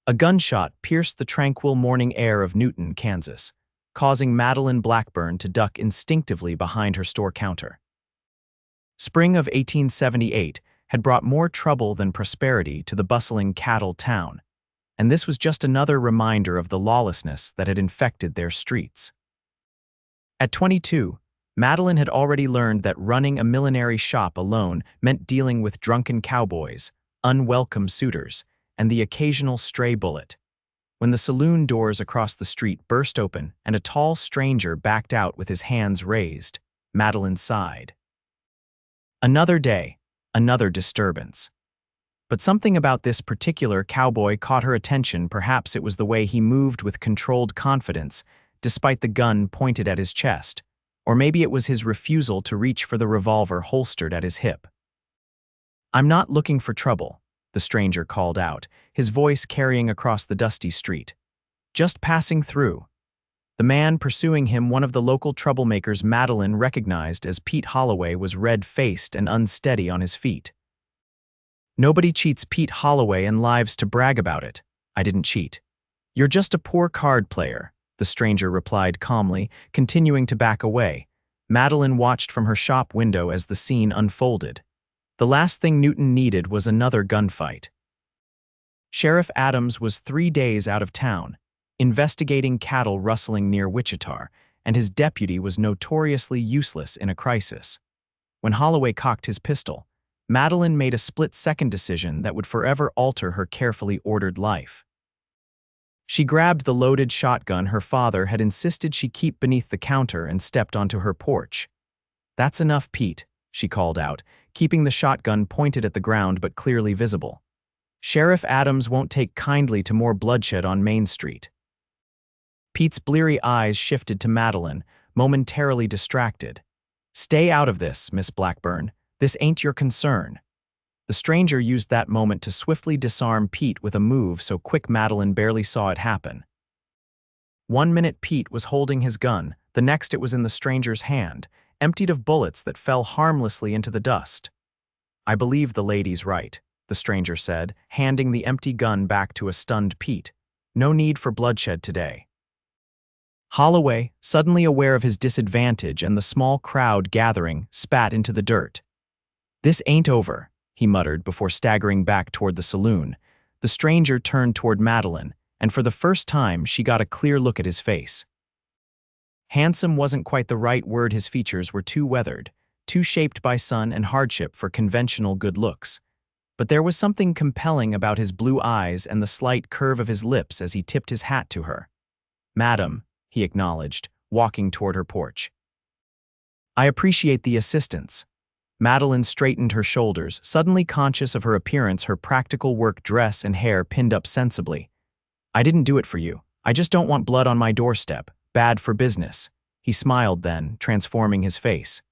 A gunshot pierced the tranquil morning air of Newton, Kansas, causing Madeline Blackburn to duck instinctively behind her store counter. Spring of 1878 had brought more trouble than prosperity to the bustling cattle town, and this was just another reminder of the lawlessness that had infected their streets. At 22, Madeline had already learned that running a millinery shop alone meant dealing with drunken cowboys, unwelcome suitors, and the occasional stray bullet. When the saloon doors across the street burst open and a tall stranger backed out with his hands raised, Madeline sighed. Another day, another disturbance. But something about this particular cowboy caught her attention. Perhaps it was the way he moved with controlled confidence, despite the gun pointed at his chest, or maybe it was his refusal to reach for the revolver holstered at his hip. "I'm not looking for trouble," the stranger called out, his voice carrying across the dusty street. "Just passing through." The man pursuing him, one of the local troublemakers Madeline recognized as Pete Holloway, was red-faced and unsteady on his feet. "Nobody cheats Pete Holloway and lives to brag about it. I didn't cheat. You're just a poor card player," the stranger replied calmly, continuing to back away. Madeline watched from her shop window as the scene unfolded. The last thing Newton needed was another gunfight. Sheriff Adams was 3 days out of town, investigating cattle rustling near Wichita, and his deputy was notoriously useless in a crisis. When Holloway cocked his pistol, Madeline made a split-second decision that would forever alter her carefully ordered life. She grabbed the loaded shotgun her father had insisted she keep beneath the counter and stepped onto her porch. "That's enough, Pete," she called out, keeping the shotgun pointed at the ground but clearly visible. "Sheriff Adams won't take kindly to more bloodshed on Main Street." Pete's bleary eyes shifted to Madeline, momentarily distracted. "Stay out of this, Miss Blackburn. This ain't your concern." The stranger used that moment to swiftly disarm Pete with a move so quick Madeline barely saw it happen. 1 minute Pete was holding his gun, the next it was in the stranger's hand, emptied of bullets that fell harmlessly into the dust. "I believe the lady's right," the stranger said, handing the empty gun back to a stunned Pete. "No need for bloodshed today." Holloway, suddenly aware of his disadvantage and the small crowd gathering, spat into the dirt. "This ain't over," he muttered before staggering back toward the saloon. The stranger turned toward Madeline, and for the first time she got a clear look at his face. Handsome wasn't quite the right word. His features were too weathered, too shaped by sun and hardship for conventional good looks. But there was something compelling about his blue eyes and the slight curve of his lips as he tipped his hat to her. "Madam," he acknowledged, walking toward her porch. "I appreciate the assistance." Madeline straightened her shoulders, suddenly conscious of her appearance, her practical work dress and hair pinned up sensibly. "I didn't do it for you. I just don't want blood on my doorstep. Bad for business." He smiled then, transforming his face.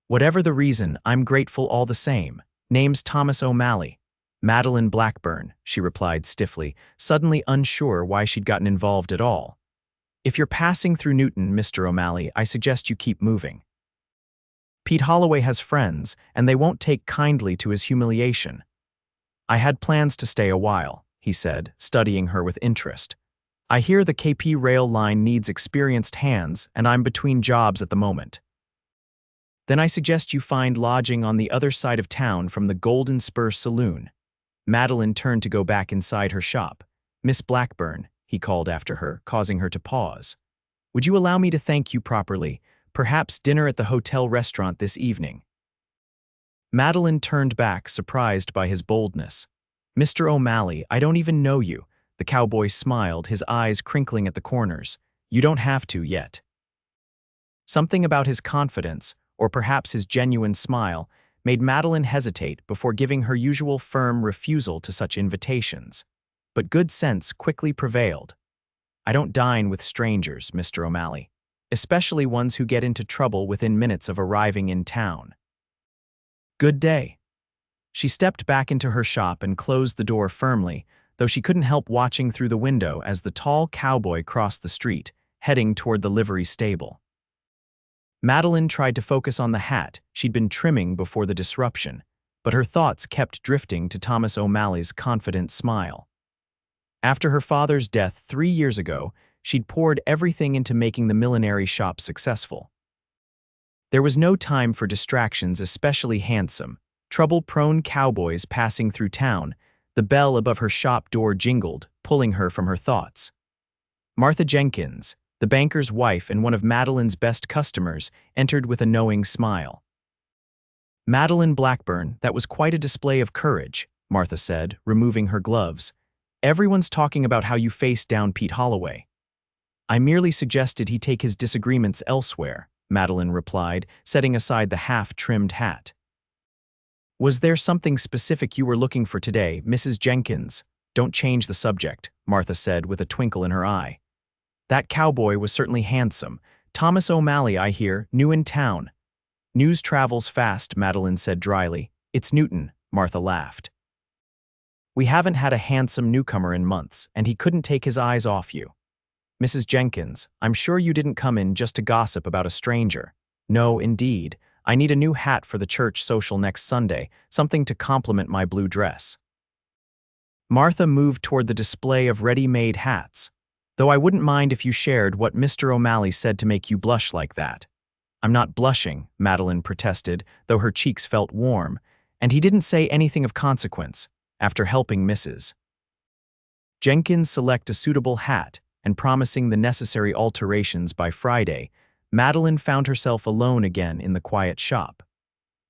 "Whatever the reason, I'm grateful all the same. Name's Thomas O'Malley." "Madeline Blackburn," she replied stiffly, suddenly unsure why she'd gotten involved at all. "If you're passing through Newton, Mr. O'Malley, I suggest you keep moving. Pete Holloway has friends, and they won't take kindly to his humiliation." "I had plans to stay a while," he said, studying her with interest. "I hear the KP rail line needs experienced hands, and I'm between jobs at the moment." "Then I suggest you find lodging on the other side of town from the Golden Spur Saloon." Madeline turned to go back inside her shop. "Miss Blackburn," he called after her, causing her to pause. "Would you allow me to thank you properly? Perhaps dinner at the hotel restaurant this evening." Madeline turned back, surprised by his boldness. "Mr. O'Malley, I don't even know you." The cowboy smiled, his eyes crinkling at the corners. "You don't have to yet." Something about his confidence, or perhaps his genuine smile, made Madeline hesitate before giving her usual firm refusal to such invitations. But good sense quickly prevailed. "I don't dine with strangers, Mr. O'Malley, especially ones who get into trouble within minutes of arriving in town." "Good day." She stepped back into her shop and closed the door firmly, though she couldn't help watching through the window as the tall cowboy crossed the street, heading toward the livery stable. Madeline tried to focus on the hat she'd been trimming before the disruption, but her thoughts kept drifting to Thomas O'Malley's confident smile. After her father's death 3 years ago, she'd poured everything into making the millinery shop successful. There was no time for distractions, especially handsome, trouble-prone cowboys passing through town. The bell above her shop door jingled, pulling her from her thoughts. Martha Jenkins, the banker's wife and one of Madeline's best customers, entered with a knowing smile. "Madeline Blackburn, that was quite a display of courage," Martha said, removing her gloves. "Everyone's talking about how you faced down Pete Holloway." "I merely suggested he take his disagreements elsewhere," Madeline replied, setting aside the half-trimmed hat. "Was there something specific you were looking for today, Mrs. Jenkins?" "Don't change the subject," Martha said with a twinkle in her eye. "That cowboy was certainly handsome. Thomas O'Malley, I hear, new in town." "News travels fast," Madeline said dryly. "It's Newton," Martha laughed. "We haven't had a handsome newcomer in months, and he couldn't take his eyes off you. Mrs. Jenkins, I'm sure you didn't come in just to gossip about a stranger." "No, indeed. I need a new hat for the church social next Sunday, something to complement my blue dress." Martha moved toward the display of ready-made hats. "Though I wouldn't mind if you shared what Mr. O'Malley said to make you blush like that." "I'm not blushing," Madeline protested, though her cheeks felt warm, "and he didn't say anything of consequence, after helping Mrs. Jenkins select a suitable hat and promising the necessary alterations by Friday. Madeline found herself alone again in the quiet shop.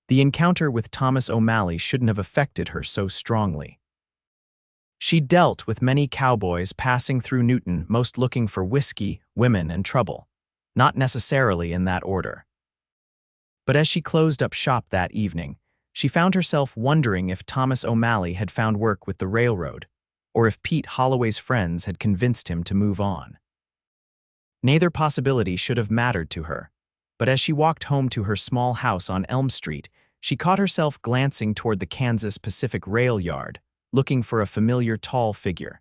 The encounter with Thomas O'Malley shouldn't have affected her so strongly. She dealt with many cowboys passing through Newton, most looking for whiskey, women, and trouble. Not necessarily in that order. But as she closed up shop that evening, she found herself wondering if Thomas O'Malley had found work with the railroad, or if Pete Holloway's friends had convinced him to move on. Neither possibility should have mattered to her, but as she walked home to her small house on Elm Street, she caught herself glancing toward the Kansas Pacific rail yard, looking for a familiar tall figure.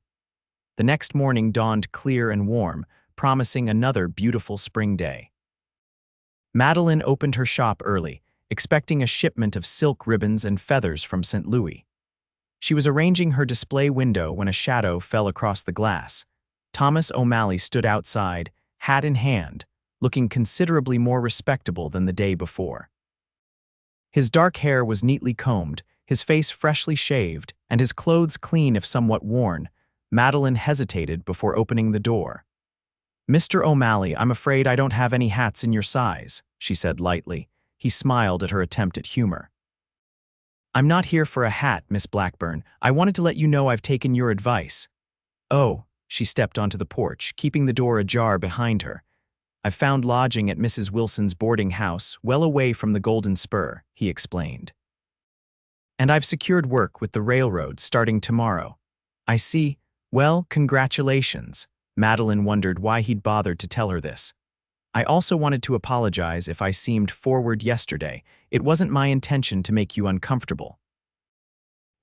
The next morning dawned clear and warm, promising another beautiful spring day. Madeline opened her shop early, expecting a shipment of silk ribbons and feathers from St. Louis. She was arranging her display window when a shadow fell across the glass. Thomas O'Malley stood outside, hat in hand, looking considerably more respectable than the day before. His dark hair was neatly combed, his face freshly shaved, and his clothes clean if somewhat worn. Madeline hesitated before opening the door. "Mr. O'Malley, I'm afraid I don't have any hats in your size," she said lightly. He smiled at her attempt at humor. "I'm not here for a hat, Miss Blackburn. I wanted to let you know I've taken your advice." "Oh," she stepped onto the porch, keeping the door ajar behind her. "I've found lodging at Mrs. Wilson's boarding house, well away from the Golden Spur," he explained. "And I've secured work with the railroad starting tomorrow." "I see. Well, congratulations." Madeline wondered why he'd bothered to tell her this. "I also wanted to apologize if I seemed forward yesterday. It wasn't my intention to make you uncomfortable."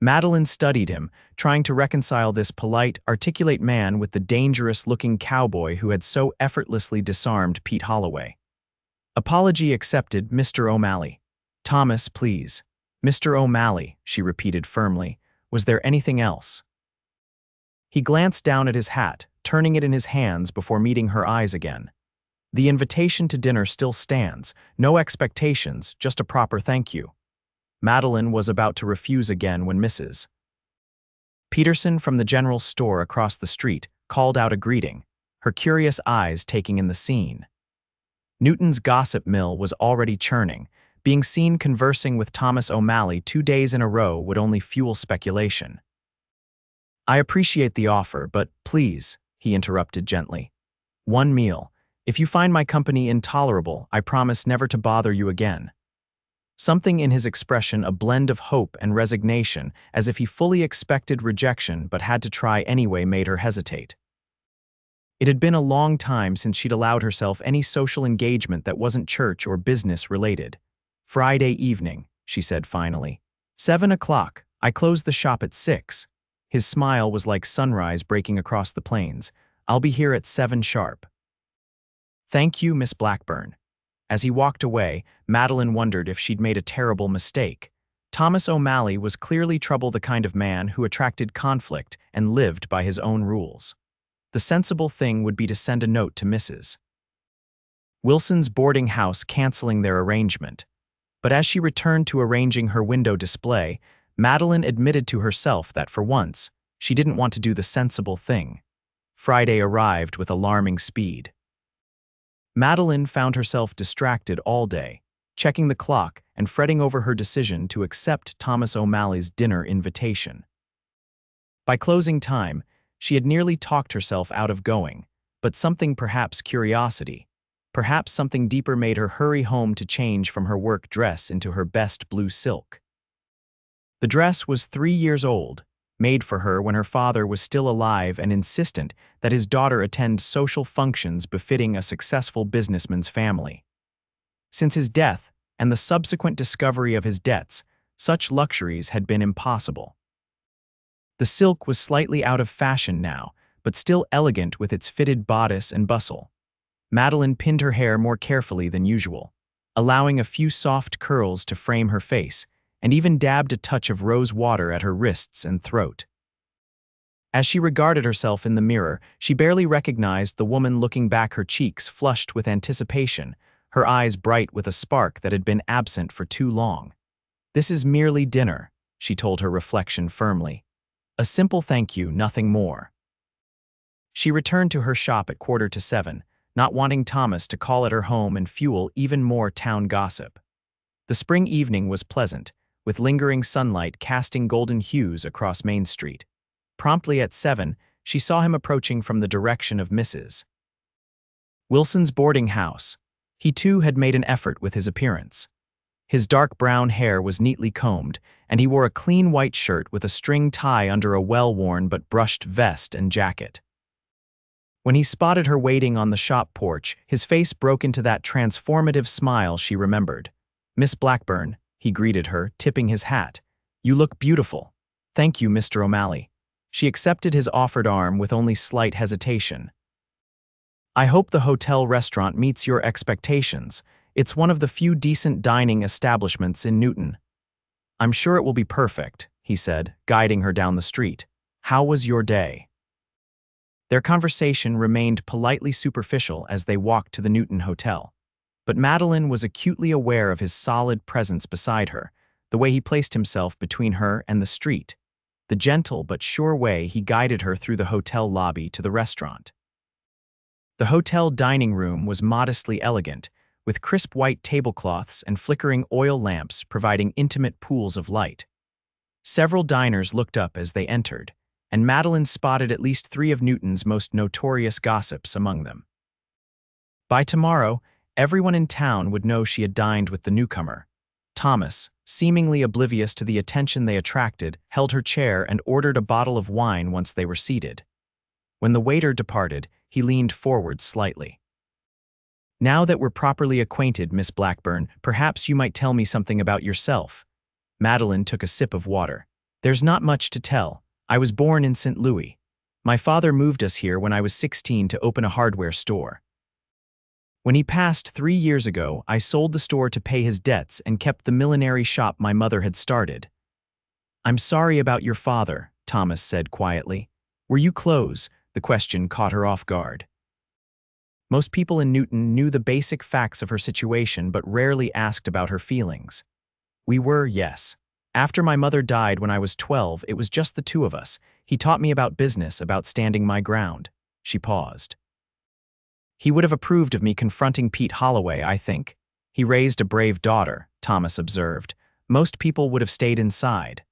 Madeline studied him, trying to reconcile this polite, articulate man with the dangerous-looking cowboy who had so effortlessly disarmed Pete Holloway. "Apology accepted, Mr. O'Malley." "Thomas, please." "Mr. O'Malley," she repeated firmly. "Was there anything else?" He glanced down at his hat, turning it in his hands before meeting her eyes again. "The invitation to dinner still stands. No expectations, just a proper thank you." Madeline was about to refuse again when Mrs. Peterson from the general store across the street called out a greeting, her curious eyes taking in the scene. Newton's gossip mill was already churning. Being seen conversing with Thomas O'Malley 2 days in a row would only fuel speculation. "I appreciate the offer, but please," he interrupted gently. "One meal. If you find my company intolerable, I promise never to bother you again." Something in his expression, a blend of hope and resignation, as if he fully expected rejection but had to try anyway, made her hesitate. It had been a long time since she'd allowed herself any social engagement that wasn't church or business related. "Friday evening," she said finally. 7 o'clock. I closed the shop at 6. His smile was like sunrise breaking across the plains. "I'll be here at 7 sharp." "Thank you, Miss Blackburn." As he walked away, Madeline wondered if she'd made a terrible mistake. Thomas O'Malley was clearly trouble the kind of man who attracted conflict and lived by his own rules. The sensible thing would be to send a note to Mrs. Wilson's boarding house canceling their arrangement. But as she returned to arranging her window display, Madeline admitted to herself that for once, she didn't want to do the sensible thing. Friday arrived with alarming speed. Madeline found herself distracted all day, checking the clock and fretting over her decision to accept Thomas O'Malley's dinner invitation. By closing time, she had nearly talked herself out of going, but something, perhaps curiosity, perhaps something deeper, made her hurry home to change from her work dress into her best blue silk. The dress was 3 years old, made for her when her father was still alive and insistent that his daughter attend social functions befitting a successful businessman's family. Since his death and the subsequent discovery of his debts, such luxuries had been impossible. The silk was slightly out of fashion now, but still elegant with its fitted bodice and bustle. Madeline pinned her hair more carefully than usual, allowing a few soft curls to frame her face, and even dabbed a touch of rose water at her wrists and throat. As she regarded herself in the mirror, she barely recognized the woman, looking back, her cheeks flushed with anticipation, her eyes bright with a spark that had been absent for too long. "This is merely dinner," she told her reflection firmly. "A simple thank you, nothing more." She returned to her shop at 6:45, not wanting Thomas to call at her home and fuel even more town gossip. The spring evening was pleasant, with lingering sunlight casting golden hues across Main Street. Promptly at 7, she saw him approaching from the direction of Mrs. Wilson's boarding house. He too had made an effort with his appearance. His dark brown hair was neatly combed, and he wore a clean white shirt with a string tie under a well-worn but brushed vest and jacket. When he spotted her waiting on the shop porch, his face broke into that transformative smile she remembered. "Miss Blackburn," he greeted her, tipping his hat. "You look beautiful." "Thank you, Mr. O'Malley." She accepted his offered arm with only slight hesitation. "I hope the hotel restaurant meets your expectations. It's one of the few decent dining establishments in Newton." "I'm sure it will be perfect," he said, guiding her down the street. "How was your day?" Their conversation remained politely superficial as they walked to the Newton Hotel. But Madeline was acutely aware of his solid presence beside her, the way he placed himself between her and the street, the gentle but sure way he guided her through the hotel lobby to the restaurant. The hotel dining room was modestly elegant, with crisp white tablecloths and flickering oil lamps providing intimate pools of light. Several diners looked up as they entered, and Madeline spotted at least 3 of Newton's most notorious gossips among them. By tomorrow, everyone in town would know she had dined with the newcomer. Thomas, seemingly oblivious to the attention they attracted, held her chair and ordered a bottle of wine once they were seated. When the waiter departed, he leaned forward slightly. "Now that we're properly acquainted, Miss Blackburn, perhaps you might tell me something about yourself." Madeline took a sip of water. "There's not much to tell. I was born in St. Louis. My father moved us here when I was 16 to open a hardware store. When he passed 3 years ago, I sold the store to pay his debts and kept the millinery shop my mother had started." "I'm sorry about your father," Thomas said quietly. "Were you close?" The question caught her off guard. Most people in Newton knew the basic facts of her situation but rarely asked about her feelings. "We were, yes. After my mother died when I was 12, it was just the 2 of us. He taught me about business, about standing my ground." She paused. "He would have approved of me confronting Pete Holloway, I think. He raised a brave daughter," Thomas observed. "Most people would have stayed inside."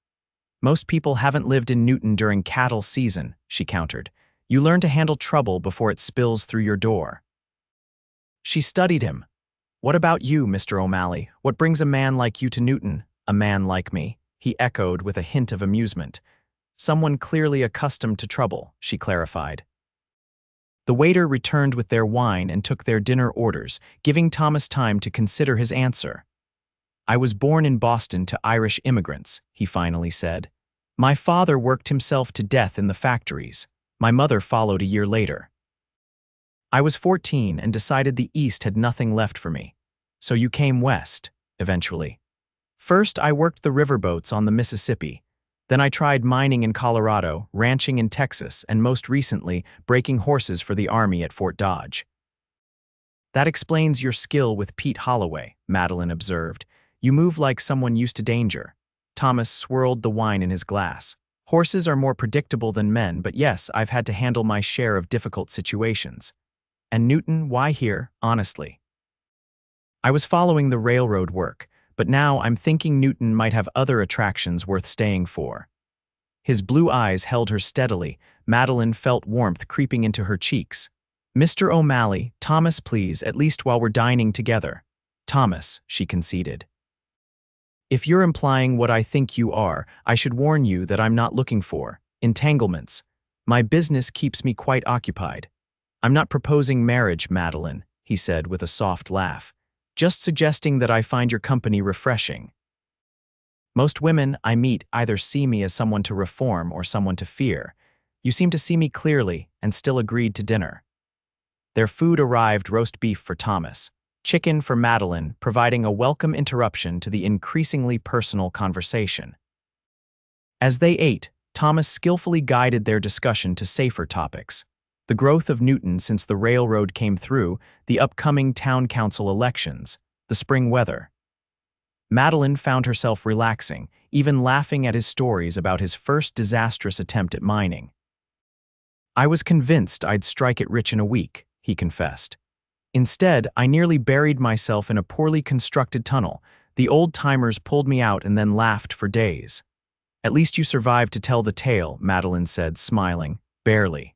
"Most people haven't lived in Newton during cattle season," she countered. "You learn to handle trouble before it spills through your door." She studied him. "What about you, Mr. O'Malley? What brings a man like you to Newton?" "A man like me," he echoed with a hint of amusement. "Someone clearly accustomed to trouble," she clarified. The waiter returned with their wine and took their dinner orders, giving Thomas time to consider his answer. "I was born in Boston to Irish immigrants," he finally said. "My father worked himself to death in the factories. My mother followed a year later. I was 14 and decided the East had nothing left for me. So you came west, eventually." First, I worked the riverboats on the Mississippi. Then I tried mining in Colorado, ranching in Texas, and most recently, breaking horses for the Army at Fort Dodge. That explains your skill with Pete Holloway, Madeline observed. You move like someone used to danger. Thomas swirled the wine in his glass. Horses are more predictable than men, but yes, I've had to handle my share of difficult situations. And Newton, why here, honestly? I was following the railroad work, but now I'm thinking Newton might have other attractions worth staying for. His blue eyes held her steadily. Madeline felt warmth creeping into her cheeks. Mr. O'Malley, Thomas, please, at least while we're dining together. Thomas, she conceded. If you're implying what I think you are, I should warn you that I'm not looking for entanglements. My business keeps me quite occupied. I'm not proposing marriage, Madeline, he said with a soft laugh. Just suggesting that I find your company refreshing. Most women I meet either see me as someone to reform or someone to fear. You seem to see me clearly and still agreed to dinner. Their food arrived: roast beef for Thomas, chicken for Madeline, providing a welcome interruption to the increasingly personal conversation. As they ate, Thomas skillfully guided their discussion to safer topics. The growth of Newton since the railroad came through, the upcoming town council elections, the spring weather. Madeline found herself relaxing, even laughing at his stories about his first disastrous attempt at mining. I was convinced I'd strike it rich in a week, he confessed. Instead, I nearly buried myself in a poorly constructed tunnel. The old-timers pulled me out and then laughed for days. At least you survived to tell the tale, Madeline said, smiling. Barely.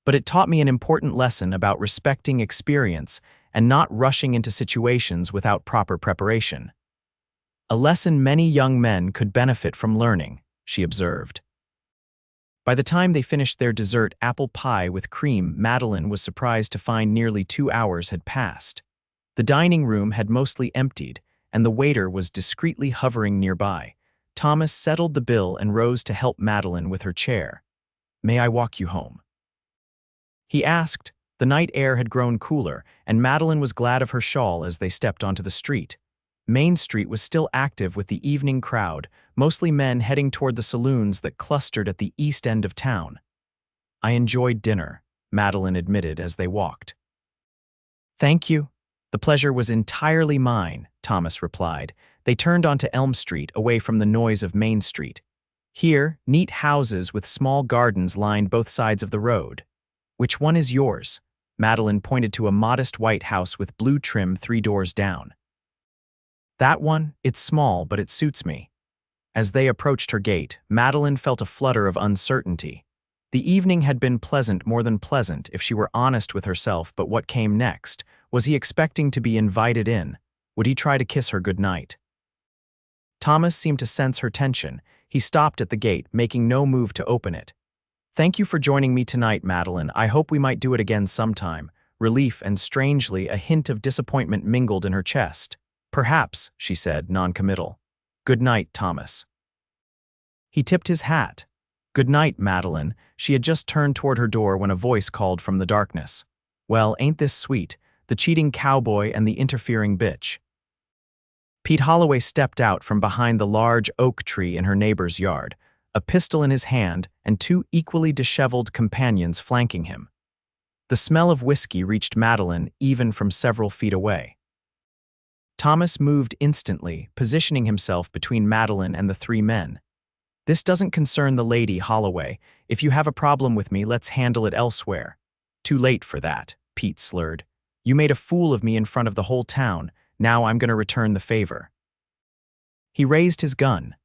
But it taught me an important lesson about respecting experience and not rushing into situations without proper preparation. A lesson many young men could benefit from learning, she observed. By the time they finished their dessert apple pie with cream, Madeline was surprised to find nearly 2 hours had passed. The dining room had mostly emptied, and the waiter was discreetly hovering nearby. Thomas settled the bill and rose to help Madeline with her chair. "May I walk you home?" he asked. The night air had grown cooler, and Madeline was glad of her shawl as they stepped onto the street. Main Street was still active with the evening crowd, mostly men heading toward the saloons that clustered at the east end of town. "I enjoyed dinner," Madeline admitted as they walked. "Thank you. The pleasure was entirely mine," Thomas replied. They turned onto Elm Street, away from the noise of Main Street. Here, neat houses with small gardens lined both sides of the road. "Which one is yours?" Madeline pointed to a modest white house with blue trim 3 doors down. "That one? It's small, but it suits me." As they approached her gate, Madeline felt a flutter of uncertainty. The evening had been pleasant, more than pleasant, if she were honest with herself, but what came next? Was he expecting to be invited in? Would he try to kiss her goodnight? Thomas seemed to sense her tension. He stopped at the gate, making no move to open it. "Thank you for joining me tonight, Madeline. I hope we might do it again sometime." Relief and, strangely, a hint of disappointment mingled in her chest. "Perhaps," she said, non-committal. "Good night, Thomas." He tipped his hat. "Good night, Madeline." She had just turned toward her door when a voice called from the darkness. "Well, ain't this sweet? The cheating cowboy and the interfering bitch." Pete Holloway stepped out from behind the large oak tree in her neighbor's yard, a pistol in his hand and 2 equally disheveled companions flanking him. The smell of whiskey reached Madeline even from several feet away. Thomas moved instantly, positioning himself between Madeline and the 3 men. "This doesn't concern the lady, Holloway. If you have a problem with me, let's handle it elsewhere." "Too late for that," Pete slurred. "You made a fool of me in front of the whole town. Now I'm going to return the favor." He raised his gun.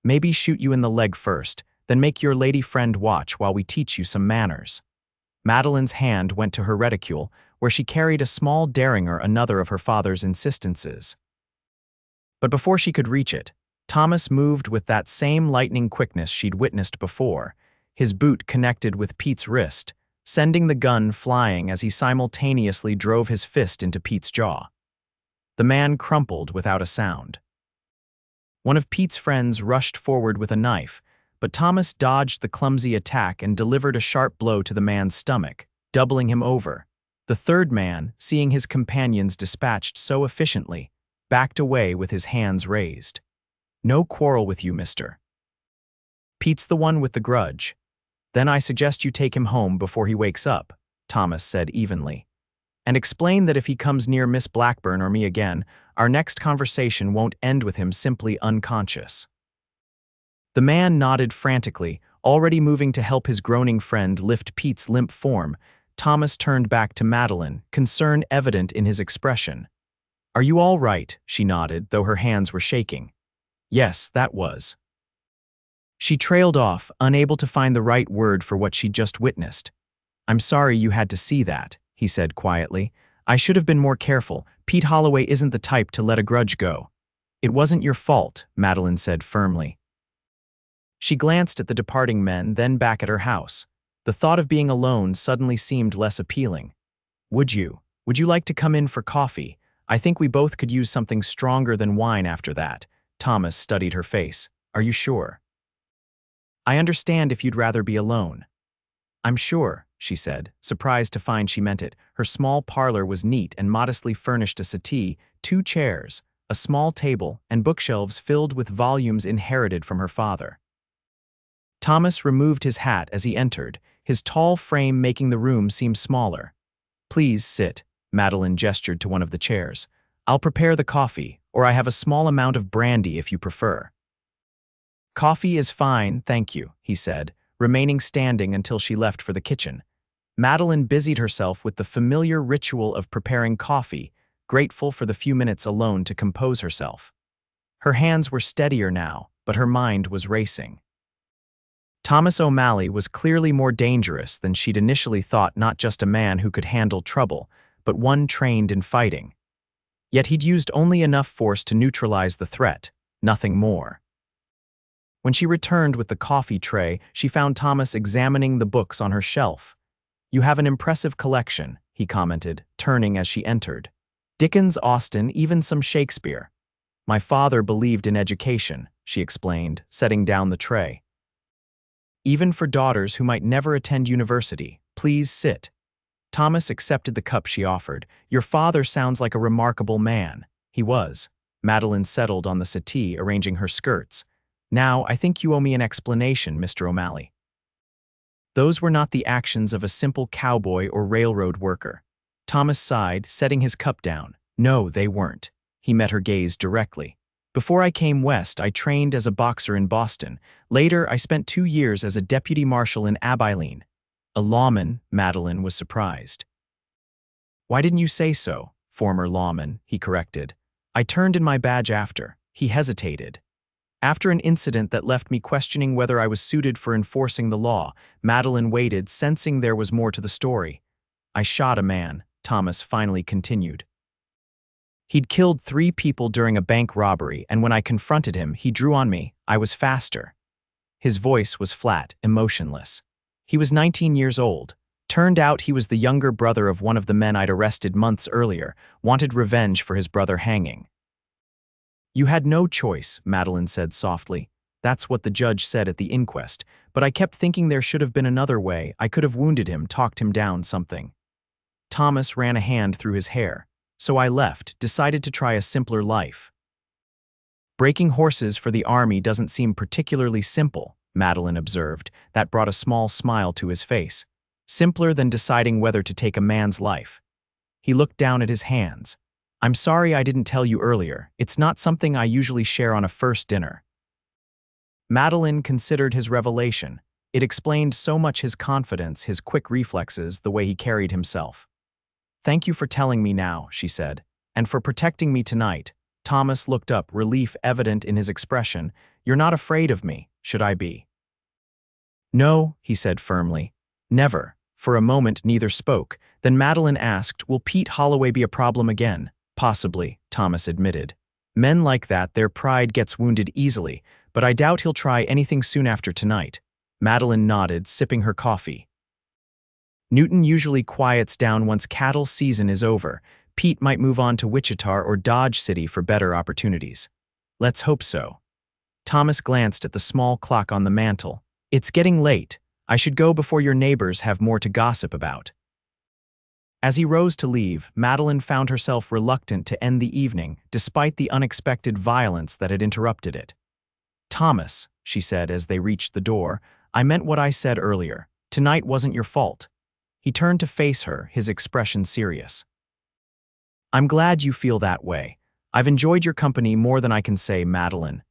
"Maybe shoot you in the leg first, then make your lady friend watch while we teach you some manners." Madeline's hand went to her reticule, where she carried a small derringer, another of her father's insistences. But before she could reach it, Thomas moved with that same lightning quickness she'd witnessed before. His boot connected with Pete's wrist, sending the gun flying as he simultaneously drove his fist into Pete's jaw. The man crumpled without a sound. One of Pete's friends rushed forward with a knife, but Thomas dodged the clumsy attack and delivered a sharp blow to the man's stomach, doubling him over. The third man, seeing his companions dispatched so efficiently, backed away with his hands raised. No quarrel with you, mister. Pete's the one with the grudge. Then I suggest you take him home before he wakes up, Thomas said evenly. And explain that if he comes near Miss Blackburn or me again, our next conversation won't end with him simply unconscious. The man nodded frantically, already moving to help his groaning friend lift Pete's limp form. Thomas turned back to Madeline, concern evident in his expression. Are you all right? She nodded, though her hands were shaking. Yes, that was. She trailed off, unable to find the right word for what she'd just witnessed. I'm sorry you had to see that, he said quietly. I should have been more careful. Pete Holloway isn't the type to let a grudge go. It wasn't your fault, Madeline said firmly. She glanced at the departing men, then back at her house. The thought of being alone suddenly seemed less appealing. Would you like to come in for coffee? I think we both could use something stronger than wine after that. Thomas studied her face. Are you sure? I understand if you'd rather be alone. I'm sure, she said, surprised to find she meant it. Her small parlor was neat and modestly furnished: a settee, 2 chairs, a small table, and bookshelves filled with volumes inherited from her father. Thomas removed his hat as he entered, his tall frame making the room seem smaller. Please sit, Madeline gestured to one of the chairs. I'll prepare the coffee, or I have a small amount of brandy if you prefer. Coffee is fine, thank you, he said, remaining standing until she left for the kitchen. Madeline busied herself with the familiar ritual of preparing coffee, grateful for the few minutes alone to compose herself. Her hands were steadier now, but her mind was racing. Thomas O'Malley was clearly more dangerous than she'd initially thought, not just a man who could handle trouble, but one trained in fighting. Yet he'd used only enough force to neutralize the threat, nothing more. When she returned with the coffee tray, she found Thomas examining the books on her shelf. You have an impressive collection, he commented, turning as she entered. Dickens, Austen, even some Shakespeare. My father believed in education, she explained, setting down the tray. Even for daughters who might never attend university, please sit. Thomas accepted the cup she offered. Your father sounds like a remarkable man. He was. Madeline settled on the settee, arranging her skirts. Now, I think you owe me an explanation, Mr. O'Malley. Those were not the actions of a simple cowboy or railroad worker. Thomas sighed, setting his cup down. No, they weren't. He met her gaze directly. Before I came west, I trained as a boxer in Boston. Later, I spent 2 years as a deputy marshal in Abilene. A lawman, Madeline was surprised. Why didn't you say so? Former lawman, he corrected. I turned in my badge after. He hesitated. After an incident that left me questioning whether I was suited for enforcing the law, Madeline waited, sensing there was more to the story. I shot a man, Thomas finally continued. He'd killed 3 people during a bank robbery, and when I confronted him, he drew on me. I was faster. His voice was flat, emotionless. He was 19 years old. Turned out he was the younger brother of one of the men I'd arrested months earlier, wanted revenge for his brother hanging. You had no choice, Madeline said softly. That's what the judge said at the inquest, but I kept thinking there should have been another way. I could have wounded him, talked him down, something. Thomas ran a hand through his hair. So I left, decided to try a simpler life. Breaking horses for the army doesn't seem particularly simple, Madeline observed. That brought a small smile to his face. Simpler than deciding whether to take a man's life. He looked down at his hands. I'm sorry I didn't tell you earlier. It's not something I usually share on a first dinner. Madeline considered his revelation. It explained so much: his confidence, his quick reflexes, the way he carried himself. Thank you for telling me now, she said, and for protecting me tonight. Thomas looked up, relief evident in his expression. You're not afraid of me, should I be? No, he said firmly. Never. For a moment, neither spoke. Then Madeline asked, will Pete Holloway be a problem again? Possibly, Thomas admitted. Men like that, their pride gets wounded easily, but I doubt he'll try anything soon after tonight. Madeline nodded, sipping her coffee. Newton usually quiets down once cattle season is over. Pete might move on to Wichita or Dodge City for better opportunities. Let's hope so. Thomas glanced at the small clock on the mantel. It's getting late. I should go before your neighbors have more to gossip about. As he rose to leave, Madeline found herself reluctant to end the evening, despite the unexpected violence that had interrupted it. "Thomas," she said as they reached the door, "I meant what I said earlier. Tonight wasn't your fault." He turned to face her, his expression serious. "I'm glad you feel that way. I've enjoyed your company more than I can say, Madeline."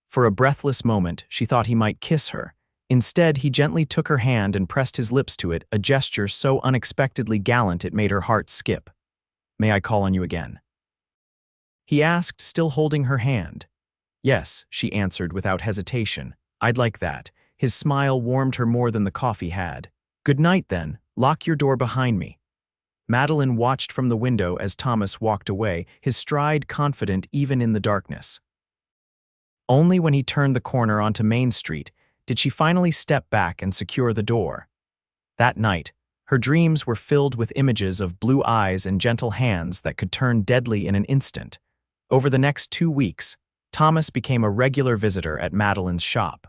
For a breathless moment, she thought he might kiss her. Instead, he gently took her hand and pressed his lips to it, a gesture so unexpectedly gallant it made her heart skip. "May I call on you again?" he asked, still holding her hand. "Yes," she answered without hesitation. "I'd like that." His smile warmed her more than the coffee had. "Good night, then. Lock your door behind me." Madeline watched from the window as Thomas walked away, his stride confident even in the darkness. Only when he turned the corner onto Main Street did she finally step back and secure the door. That night, her dreams were filled with images of blue eyes and gentle hands that could turn deadly in an instant. Over the next 2 weeks, Thomas became a regular visitor at Madeline's shop.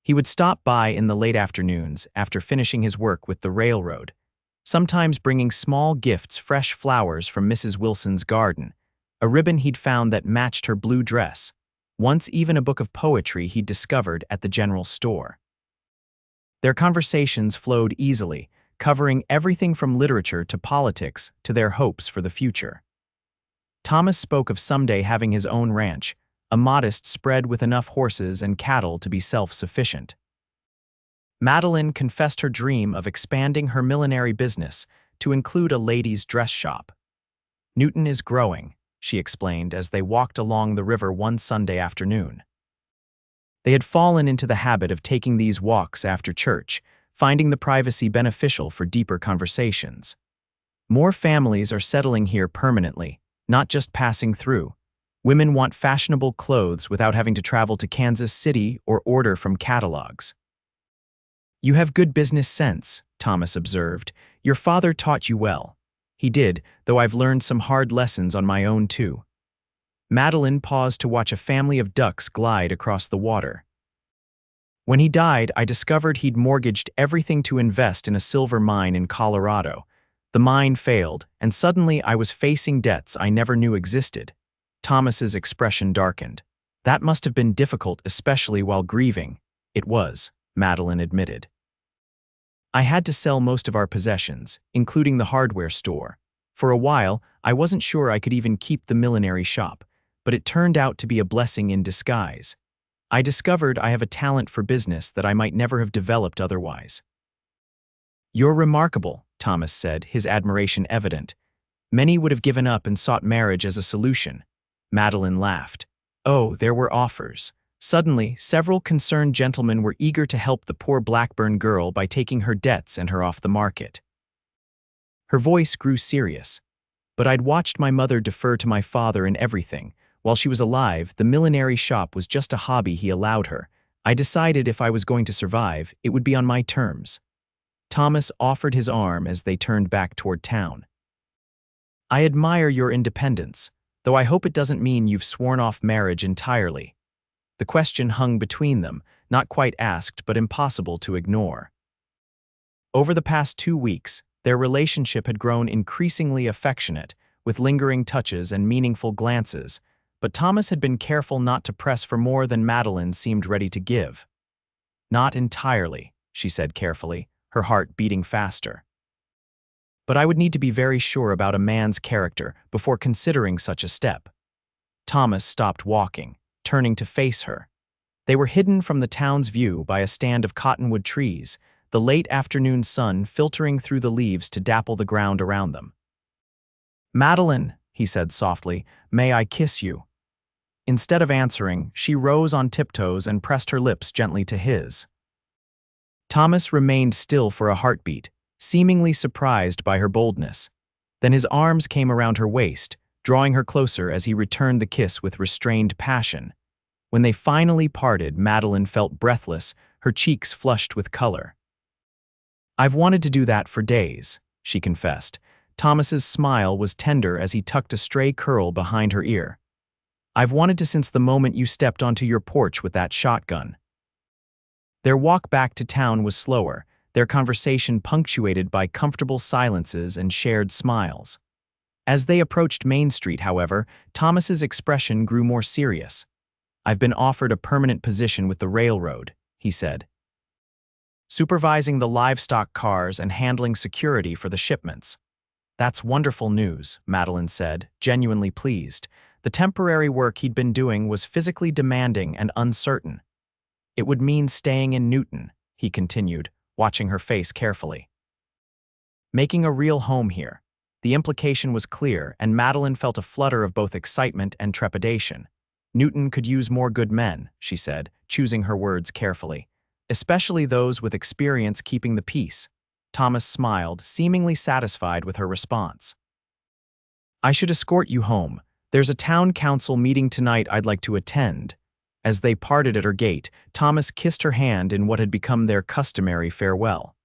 He would stop by in the late afternoons after finishing his work with the railroad, sometimes bringing small gifts, fresh flowers from Mrs. Wilson's garden, a ribbon he'd found that matched her blue dress, once even a book of poetry he'd discovered at the general store. Their conversations flowed easily, covering everything from literature to politics to their hopes for the future. Thomas spoke of someday having his own ranch, a modest spread with enough horses and cattle to be self-sufficient. Madeline confessed her dream of expanding her millinery business to include a ladies' dress shop. "Newton is growing," she explained as they walked along the river one Sunday afternoon. They had fallen into the habit of taking these walks after church, finding the privacy beneficial for deeper conversations. "More families are settling here permanently, not just passing through. Women want fashionable clothes without having to travel to Kansas City or order from catalogs." "You have good business sense," Thomas observed. "Your father taught you well." "He did, though I've learned some hard lessons on my own too." Madeline paused to watch a family of ducks glide across the water. "When he died, I discovered he'd mortgaged everything to invest in a silver mine in Colorado. The mine failed, and suddenly I was facing debts I never knew existed." Thomas's expression darkened. "That must have been difficult, especially while grieving." "It was," Madeline admitted. "I had to sell most of our possessions, including the hardware store. For a while, I wasn't sure I could even keep the millinery shop, but it turned out to be a blessing in disguise. I discovered I have a talent for business that I might never have developed otherwise." "You're remarkable," Thomas said, his admiration evident. "Many would have given up and sought marriage as a solution." Madeline laughed. "Oh, there were offers. Suddenly, several concerned gentlemen were eager to help the poor Blackburn girl by taking her debts and her off the market." Her voice grew serious. "But I'd watched my mother defer to my father in everything. While she was alive, the millinery shop was just a hobby he allowed her. I decided if I was going to survive, it would be on my terms." Thomas offered his arm as they turned back toward town. "I admire your independence, though I hope it doesn't mean you've sworn off marriage entirely." The question hung between them, not quite asked but impossible to ignore. Over the past 2 weeks, their relationship had grown increasingly affectionate, with lingering touches and meaningful glances, but Thomas had been careful not to press for more than Madeline seemed ready to give. "Not entirely," she said carefully, her heart beating faster. "But I would need to be very sure about a man's character before considering such a step." Thomas stopped walking, turning to face her. They were hidden from the town's view by a stand of cottonwood trees, the late afternoon sun filtering through the leaves to dapple the ground around them. "Madeline," he said softly, "may I kiss you?" Instead of answering, she rose on tiptoes and pressed her lips gently to his. Thomas remained still for a heartbeat, seemingly surprised by her boldness. Then his arms came around her waist, drawing her closer as he returned the kiss with restrained passion. When they finally parted, Madeline felt breathless, her cheeks flushed with color. "I've wanted to do that for days," she confessed. Thomas's smile was tender as he tucked a stray curl behind her ear. "I've wanted to since the moment you stepped onto your porch with that shotgun." Their walk back to town was slower, their conversation punctuated by comfortable silences and shared smiles. As they approached Main Street, however, Thomas's expression grew more serious. "I've been offered a permanent position with the railroad," he said, "supervising the livestock cars and handling security for the shipments." "That's wonderful news," Madeline said, genuinely pleased. The temporary work he'd been doing was physically demanding and uncertain. "It would mean staying in Newton," he continued, watching her face carefully. "Making a real home here." The implication was clear, and Madeline felt a flutter of both excitement and trepidation. "Newton could use more good men," she said, choosing her words carefully, "especially those with experience keeping the peace." Thomas smiled, seemingly satisfied with her response. "I should escort you home. There's a town council meeting tonight I'd like to attend." As they parted at her gate, Thomas kissed her hand in what had become their customary farewell.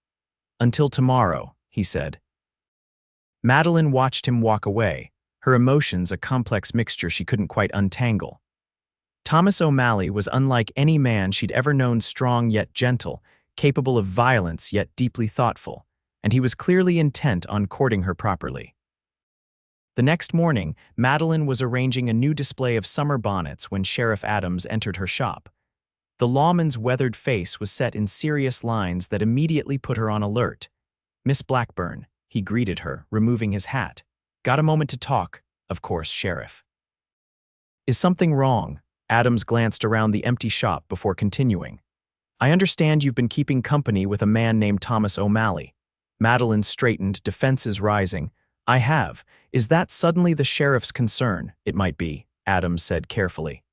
"Until tomorrow," he said. Madeline watched him walk away, her emotions a complex mixture she couldn't quite untangle. Thomas O'Malley was unlike any man she'd ever known, strong yet gentle, capable of violence yet deeply thoughtful, and he was clearly intent on courting her properly. The next morning, Madeline was arranging a new display of summer bonnets when Sheriff Adams entered her shop. The lawman's weathered face was set in serious lines that immediately put her on alert. "Miss Blackburn," he greeted her, removing his hat. "Got a moment to talk?" "Of course, Sheriff." "Is something wrong?" Adams glanced around the empty shop before continuing. "I understand you've been keeping company with a man named Thomas O'Malley." Madeline straightened, defenses rising. "I have. Is that suddenly the sheriff's concern?" "It might be," Adams said carefully.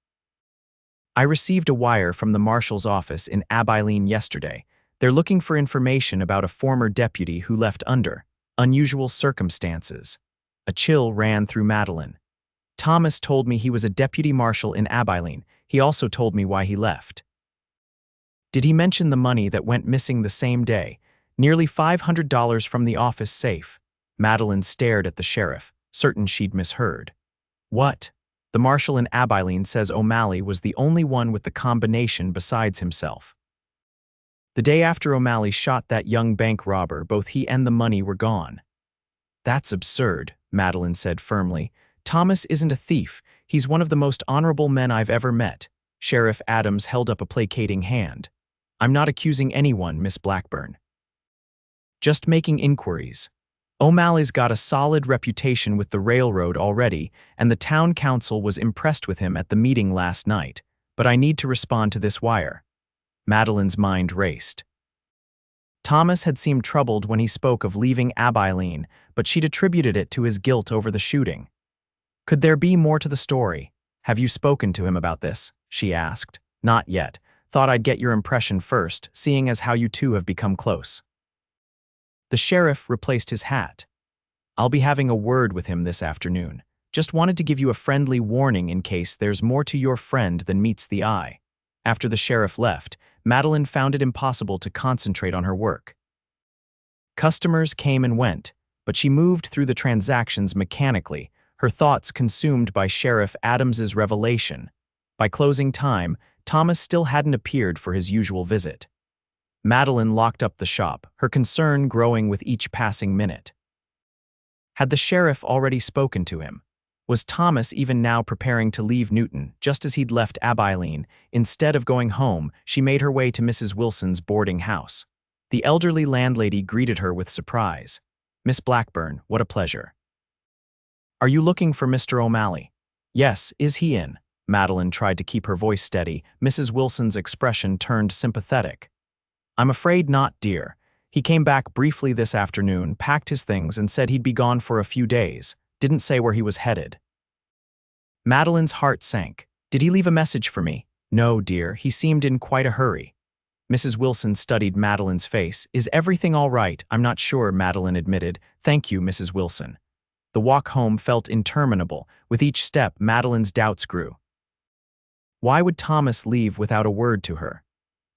"I received a wire from the marshal's office in Abilene yesterday. They're looking for information about a former deputy who left under unusual circumstances." A chill ran through Madeline. "Thomas told me he was a deputy marshal in Abilene. He also told me why he left." "Did he mention the money that went missing the same day? Nearly $500 from the office safe." Madeline stared at the sheriff, certain she'd misheard. "What?" "The marshal in Abilene says O'Malley was the only one with the combination besides himself. The day after O'Malley shot that young bank robber, both he and the money were gone." "That's absurd," Madeline said firmly. "Thomas isn't a thief. He's one of the most honorable men I've ever met." Sheriff Adams held up a placating hand. "I'm not accusing anyone, Miss Blackburn. Just making inquiries. O'Malley's got a solid reputation with the railroad already, and the town council was impressed with him at the meeting last night. But I need to respond to this wire." Madeline's mind raced. Thomas had seemed troubled when he spoke of leaving Abilene, but she'd attributed it to his guilt over the shooting. "Could there be more to the story? Have you spoken to him about this?" she asked. "Not yet. Thought I'd get your impression first, seeing as how you two have become close." The sheriff replaced his hat. "I'll be having a word with him this afternoon. Just wanted to give you a friendly warning in case there's more to your friend than meets the eye." After the sheriff left, Madeline found it impossible to concentrate on her work. Customers came and went, but she moved through the transactions mechanically, her thoughts consumed by Sheriff Adams's revelation. By closing time, Thomas still hadn't appeared for his usual visit. Madeline locked up the shop, her concern growing with each passing minute. Had the sheriff already spoken to him? Was Thomas even now preparing to leave Newton, just as he'd left Abilene? Instead of going home, she made her way to Mrs. Wilson's boarding house. The elderly landlady greeted her with surprise. "Miss Blackburn, what a pleasure. Are you looking for Mr. O'Malley?" "Yes, is he in?" Madeline tried to keep her voice steady. Mrs. Wilson's expression turned sympathetic. "I'm afraid not, dear. He came back briefly this afternoon, packed his things, and said he'd be gone for a few days. Didn't say where he was headed." Madeline's heart sank. "Did he leave a message for me?" "No, dear, he seemed in quite a hurry." Mrs. Wilson studied Madeline's face. "Is everything all right?" "I'm not sure," Madeline admitted. "Thank you, Mrs. Wilson." The walk home felt interminable. With each step, Madeline's doubts grew. Why would Thomas leave without a word to her?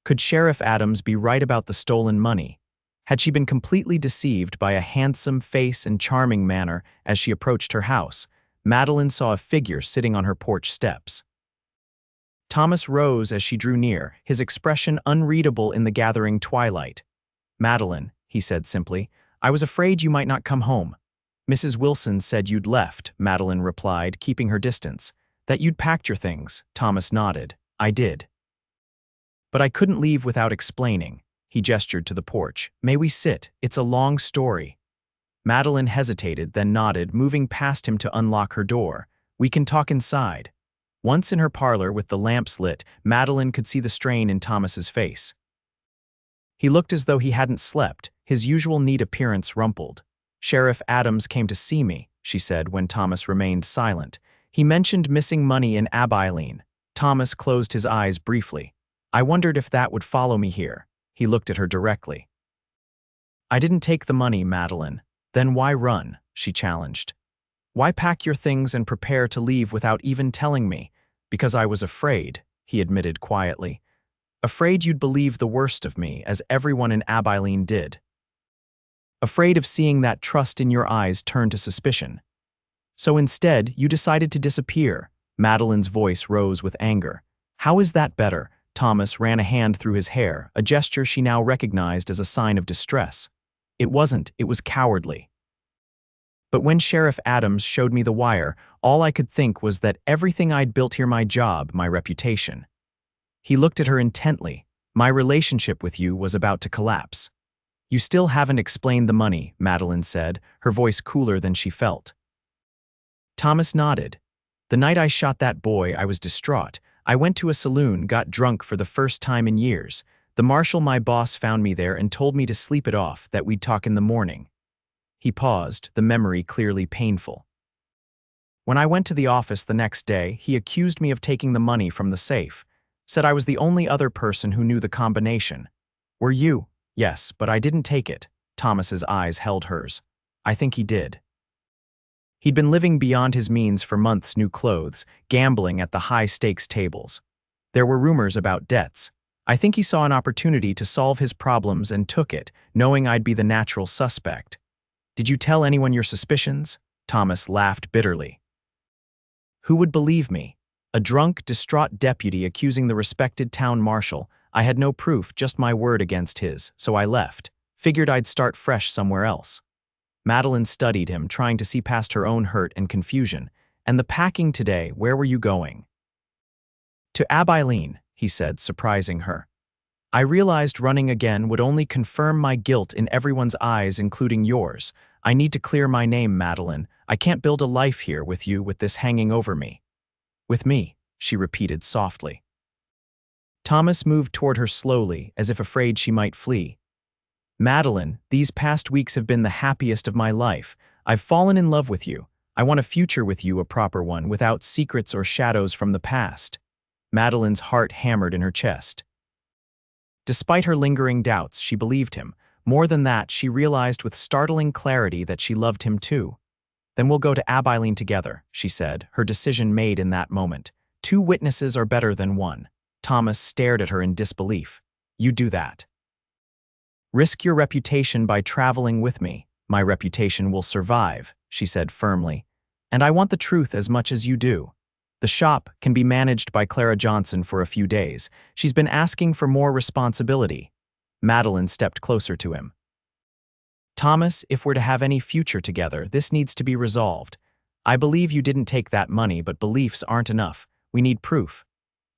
Could Sheriff Adams be right about the stolen money? Had she been completely deceived by a handsome face and charming manner as she approached her house? Madeline saw a figure sitting on her porch steps. Thomas rose as she drew near, his expression unreadable in the gathering twilight. "Madeline," he said simply, "I was afraid you might not come home." "Mrs. Wilson said you'd left," Madeline replied, keeping her distance. "That you'd packed your things." Thomas nodded. "I did. But I couldn't leave without explaining." He gestured to the porch. "May we sit? It's a long story." Madeline hesitated, then nodded, moving past him to unlock her door. "We can talk inside." Once in her parlor with the lamps lit, Madeline could see the strain in Thomas's face. He looked as though he hadn't slept, his usual neat appearance rumpled. "Sheriff Adams came to see me," she said when Thomas remained silent. "He mentioned missing money in Abilene." Thomas closed his eyes briefly. "I wondered if that would follow me here." He looked at her directly. "I didn't take the money, Madeline." "Then why run?" she challenged. "Why pack your things and prepare to leave without even telling me?" "Because I was afraid," he admitted quietly. "Afraid you'd believe the worst of me, as everyone in Abilene did. Afraid of seeing that trust in your eyes turn to suspicion. So instead, you decided to disappear." Madeline's voice rose with anger. "How is that better?" Thomas ran a hand through his hair, a gesture she now recognized as a sign of distress. "It wasn't, it was cowardly. But when Sheriff Adams showed me the wire, all I could think was that everything I'd built here, my job, my reputation." He looked at her intently. "My relationship with you was about to collapse." "You still haven't explained the money," Madeline said, her voice cooler than she felt. Thomas nodded. "The night I shot that boy, I was distraught. I went to a saloon, got drunk for the first time in years. The marshal, my boss, found me there and told me to sleep it off, that we'd talk in the morning." He paused, the memory clearly painful. "When I went to the office the next day, he accused me of taking the money from the safe. Said I was the only other person who knew the combination." "Were you?" "Yes, but I didn't take it." Thomas's eyes held hers. "I think he did." He'd been living beyond his means for months, new clothes, gambling at the high-stakes tables. There were rumors about debts. "I think he saw an opportunity to solve his problems and took it, knowing I'd be the natural suspect." "Did you tell anyone your suspicions?" Thomas laughed bitterly. "Who would believe me? A drunk, distraught deputy accusing the respected town marshal. I had no proof, just my word against his, so I left. Figured I'd start fresh somewhere else." Madeline studied him, trying to see past her own hurt and confusion. "And the packing today, where were you going?" "To Abilene," he said, surprising her. "I realized running again would only confirm my guilt in everyone's eyes, including yours. I need to clear my name, Madeline. I can't build a life here with you with this hanging over me." "With me," she repeated softly. Thomas moved toward her slowly, as if afraid she might flee. "Madeline, these past weeks have been the happiest of my life. I've fallen in love with you. I want a future with you, a proper one, without secrets or shadows from the past." Madeline's heart hammered in her chest. Despite her lingering doubts, she believed him. More than that, she realized with startling clarity that she loved him too. "Then we'll go to Abilene together," she said, her decision made in that moment. "Two witnesses are better than one." Thomas stared at her in disbelief. "You do that?" "Risk your reputation by traveling with me." "My reputation will survive," she said firmly. "And I want the truth as much as you do. The shop can be managed by Clara Johnson for a few days. She's been asking for more responsibility." Madeline stepped closer to him. "Thomas, if we're to have any future together, this needs to be resolved. I believe you didn't take that money, but beliefs aren't enough. We need proof."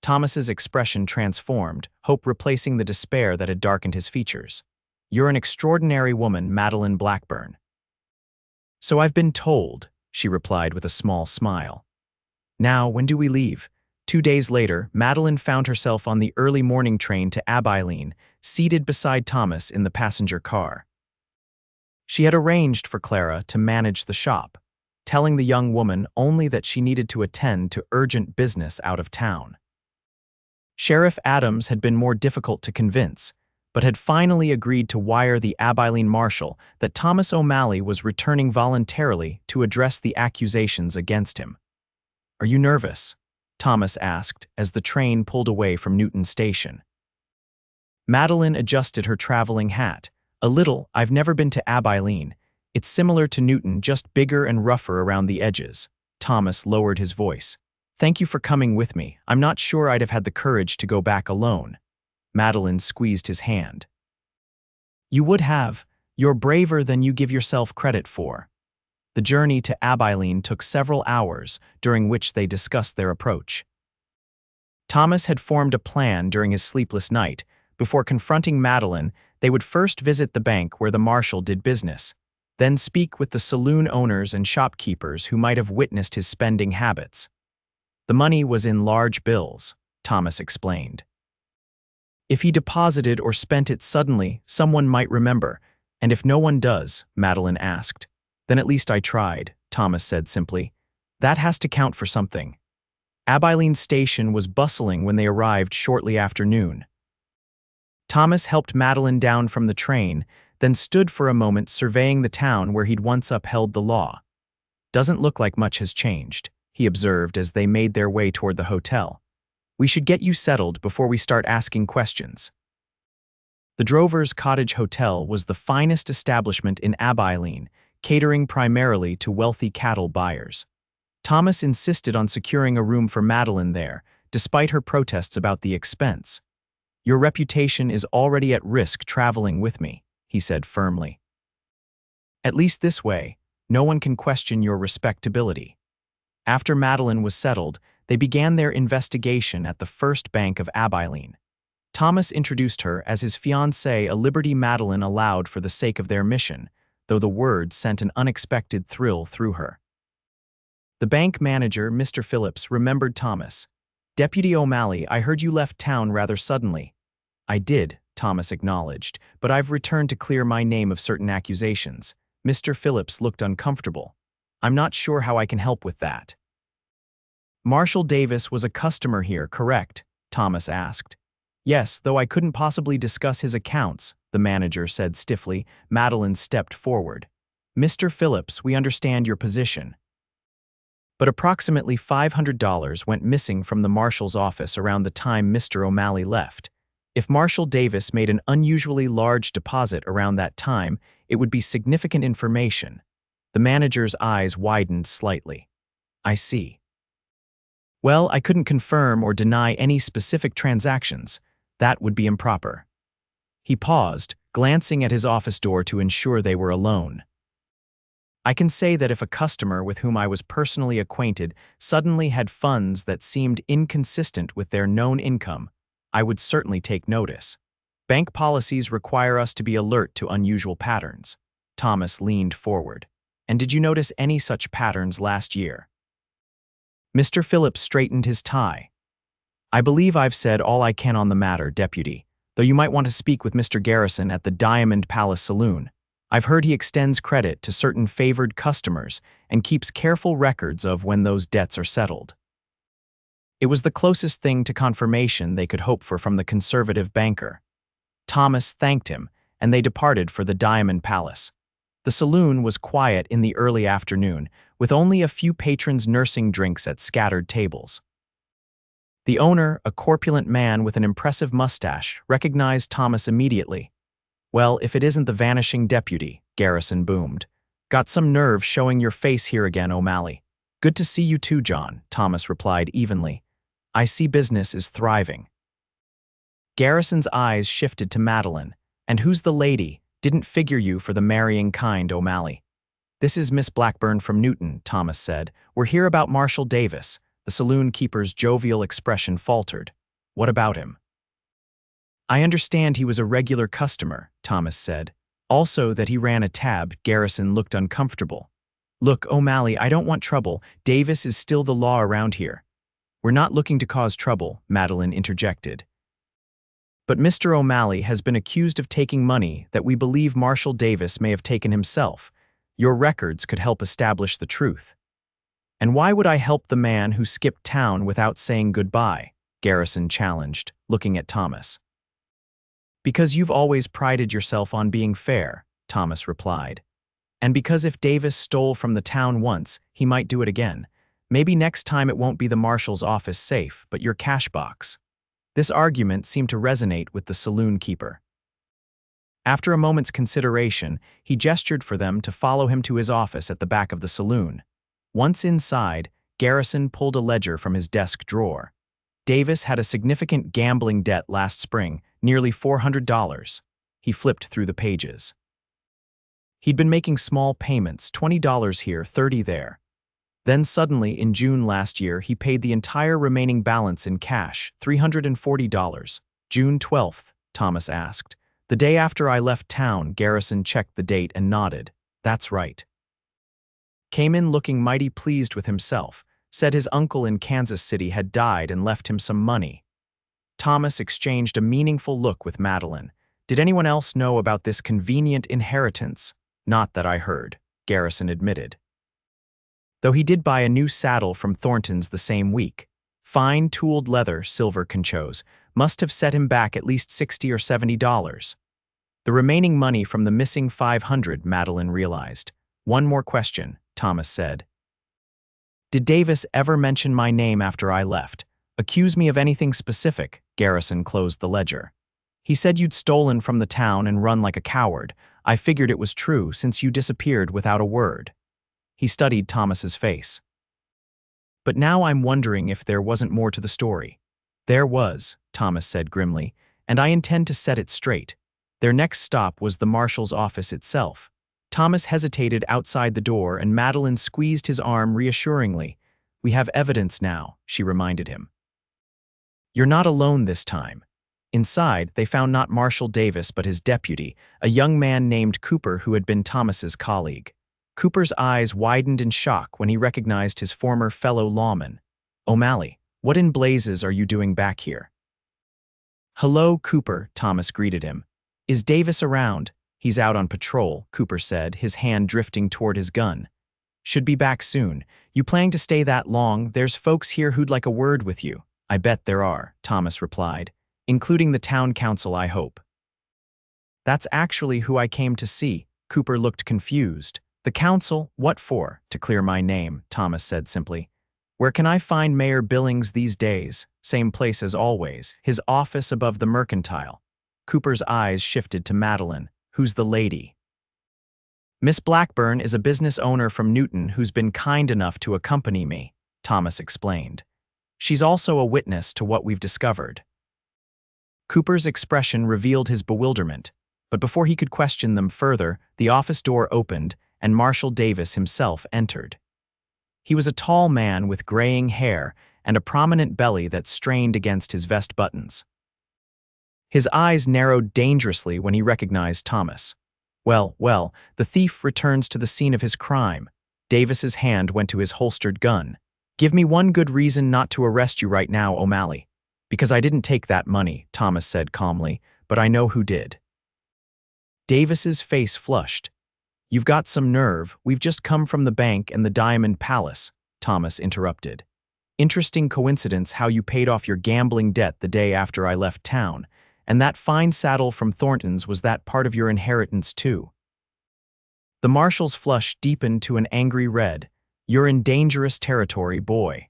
Thomas's expression transformed, hope replacing the despair that had darkened his features. "You're an extraordinary woman, Madeline Blackburn." "So I've been told," she replied with a small smile. "Now, when do we leave?" 2 days later, Madeline found herself on the early morning train to Abilene, seated beside Thomas in the passenger car. She had arranged for Clara to manage the shop, telling the young woman only that she needed to attend to urgent business out of town. Sheriff Adams had been more difficult to convince, but had finally agreed to wire the Abilene marshal that Thomas O'Malley was returning voluntarily to address the accusations against him. "Are you nervous?" Thomas asked as the train pulled away from Newton Station. Madeline adjusted her traveling hat. "A little. I've never been to Abilene. It's similar to Newton, just bigger and rougher around the edges." Thomas lowered his voice. "Thank you for coming with me. I'm not sure I'd have had the courage to go back alone." Madeline squeezed his hand. You would have. You're braver than you give yourself credit for. The journey to Abilene took several hours, during which they discussed their approach. Thomas had formed a plan during his sleepless night. Before confronting Madeline, they would first visit the bank where the marshal did business, then speak with the saloon owners and shopkeepers who might have witnessed his spending habits. The money was in large bills, Thomas explained. If he deposited or spent it suddenly, someone might remember. And if no one does, Madeline asked. Then at least I tried, Thomas said simply. That has to count for something. Abilene Station was bustling when they arrived shortly after noon. Thomas helped Madeline down from the train, then stood for a moment surveying the town where he'd once upheld the law. Doesn't look like much has changed, he observed as they made their way toward the hotel. We should get you settled before we start asking questions. The Drovers Cottage Hotel was the finest establishment in Abilene, catering primarily to wealthy cattle buyers. Thomas insisted on securing a room for Madeline there, despite her protests about the expense. Your reputation is already at risk traveling with me, he said firmly. At least this way, no one can question your respectability. After Madeline was settled, they began their investigation at the First Bank of Abilene. Thomas introduced her as his fiancée, a liberty Madeline allowed for the sake of their mission, though the word sent an unexpected thrill through her. The bank manager, Mr. Phillips, remembered Thomas. Deputy O'Malley, I heard you left town rather suddenly. I did, Thomas acknowledged, but I've returned to clear my name of certain accusations. Mr. Phillips looked uncomfortable. I'm not sure how I can help with that. Marshal Davis was a customer here, correct? Thomas asked. Yes, though I couldn't possibly discuss his accounts, the manager said stiffly. Madeline stepped forward. Mr. Phillips, we understand your position. But approximately $500 went missing from the marshal's office around the time Mr. O'Malley left. If Marshal Davis made an unusually large deposit around that time, it would be significant information. The manager's eyes widened slightly. I see. Well, I couldn't confirm or deny any specific transactions. That would be improper. He paused, glancing at his office door to ensure they were alone. I can say that if a customer with whom I was personally acquainted suddenly had funds that seemed inconsistent with their known income, I would certainly take notice. Bank policies require us to be alert to unusual patterns. Thomas leaned forward. And did you notice any such patterns last year? Mr. Phillips straightened his tie. I believe I've said all I can on the matter, Deputy, though you might want to speak with Mr. Garrison at the Diamond Palace Saloon. I've heard he extends credit to certain favored customers and keeps careful records of when those debts are settled. It was the closest thing to confirmation they could hope for from the conservative banker. Thomas thanked him, and they departed for the Diamond Palace. The saloon was quiet in the early afternoon, with only a few patrons nursing drinks at scattered tables. The owner, a corpulent man with an impressive mustache, recognized Thomas immediately. Well, if it isn't the vanishing deputy, Garrison boomed. Got some nerve showing your face here again, O'Malley. Good to see you too, John, Thomas replied evenly. I see business is thriving. Garrison's eyes shifted to Madeline. And who's the lady? Didn't figure you for the marrying kind, O'Malley. This is Miss Blackburn from Newton, Thomas said. We're here about Marshal Davis. The saloon keeper's jovial expression faltered. What about him? I understand he was a regular customer, Thomas said. Also that he ran a tab. Garrison looked uncomfortable. Look, O'Malley, I don't want trouble. Davis is still the law around here. We're not looking to cause trouble, Madeline interjected. But Mr. O'Malley has been accused of taking money that we believe Marshal Davis may have taken himself. Your records could help establish the truth. And why would I help the man who skipped town without saying goodbye? Garrison challenged, looking at Thomas. Because you've always prided yourself on being fair, Thomas replied. And because if Davis stole from the town once, he might do it again. Maybe next time it won't be the marshal's office safe, but your cash box. This argument seemed to resonate with the saloon keeper. After a moment's consideration, he gestured for them to follow him to his office at the back of the saloon. Once inside, Garrison pulled a ledger from his desk drawer. Davis had a significant gambling debt last spring, nearly $400. He flipped through the pages. He'd been making small payments, $20 here, $30 there. Then suddenly, in June last year, he paid the entire remaining balance in cash, $340. June 12th, Thomas asked. The day after I left town. Garrison checked the date and nodded. That's right. Came in looking mighty pleased with himself, said his uncle in Kansas City had died and left him some money. Thomas exchanged a meaningful look with Madeline. Did anyone else know about this convenient inheritance? Not that I heard, Garrison admitted. Though he did buy a new saddle from Thornton's the same week. Fine tooled leather, silver conchos, must have set him back at least $60 or $70. The remaining money from the missing $500, Madeline realized. One more question, Thomas said. Did Davis ever mention my name after I left? Accuse me of anything specific? Garrison closed the ledger. He said you'd stolen from the town and run like a coward. I figured it was true since you disappeared without a word. He studied Thomas's face. But now I'm wondering if there wasn't more to the story. There was, Thomas said grimly, and I intend to set it straight. Their next stop was the marshal's office itself. Thomas hesitated outside the door and Madeline squeezed his arm reassuringly. We have evidence now, she reminded him. You're not alone this time. Inside, they found not Marshal Davis but his deputy, a young man named Cooper who had been Thomas's colleague. Cooper's eyes widened in shock when he recognized his former fellow lawman. O'Malley, what in blazes are you doing back here? Hello, Cooper, Thomas greeted him. Is Davis around? He's out on patrol, Cooper said, his hand drifting toward his gun. Should be back soon. You planning to stay that long? There's folks here who'd like a word with you. I bet there are, Thomas replied. Including the town council, I hope. That's actually who I came to see. Cooper looked confused. The council? What for? To clear my name, Thomas said simply. Where can I find Mayor Billings these days? Same place as always, his office above the mercantile. Cooper's eyes shifted to Madeline. Who's the lady? Miss Blackburn is a business owner from Newton who's been kind enough to accompany me, Thomas explained. She's also a witness to what we've discovered. Cooper's expression revealed his bewilderment, but before he could question them further, the office door opened and Marshal Davis himself entered. He was a tall man with graying hair and a prominent belly that strained against his vest buttons. His eyes narrowed dangerously when he recognized Thomas. Well, the thief returns to the scene of his crime. Davis's hand went to his holstered gun. Give me one good reason not to arrest you right now, O'Malley. Because I didn't take that money, Thomas said calmly, but I know who did. Davis's face flushed. You've got some nerve. We've just come from the bank and the Diamond Palace, Thomas interrupted. Interesting coincidence how you paid off your gambling debt the day after I left town. And that fine saddle from Thornton's, was that part of your inheritance too? The marshal's flush deepened to an angry red. You're in dangerous territory, boy.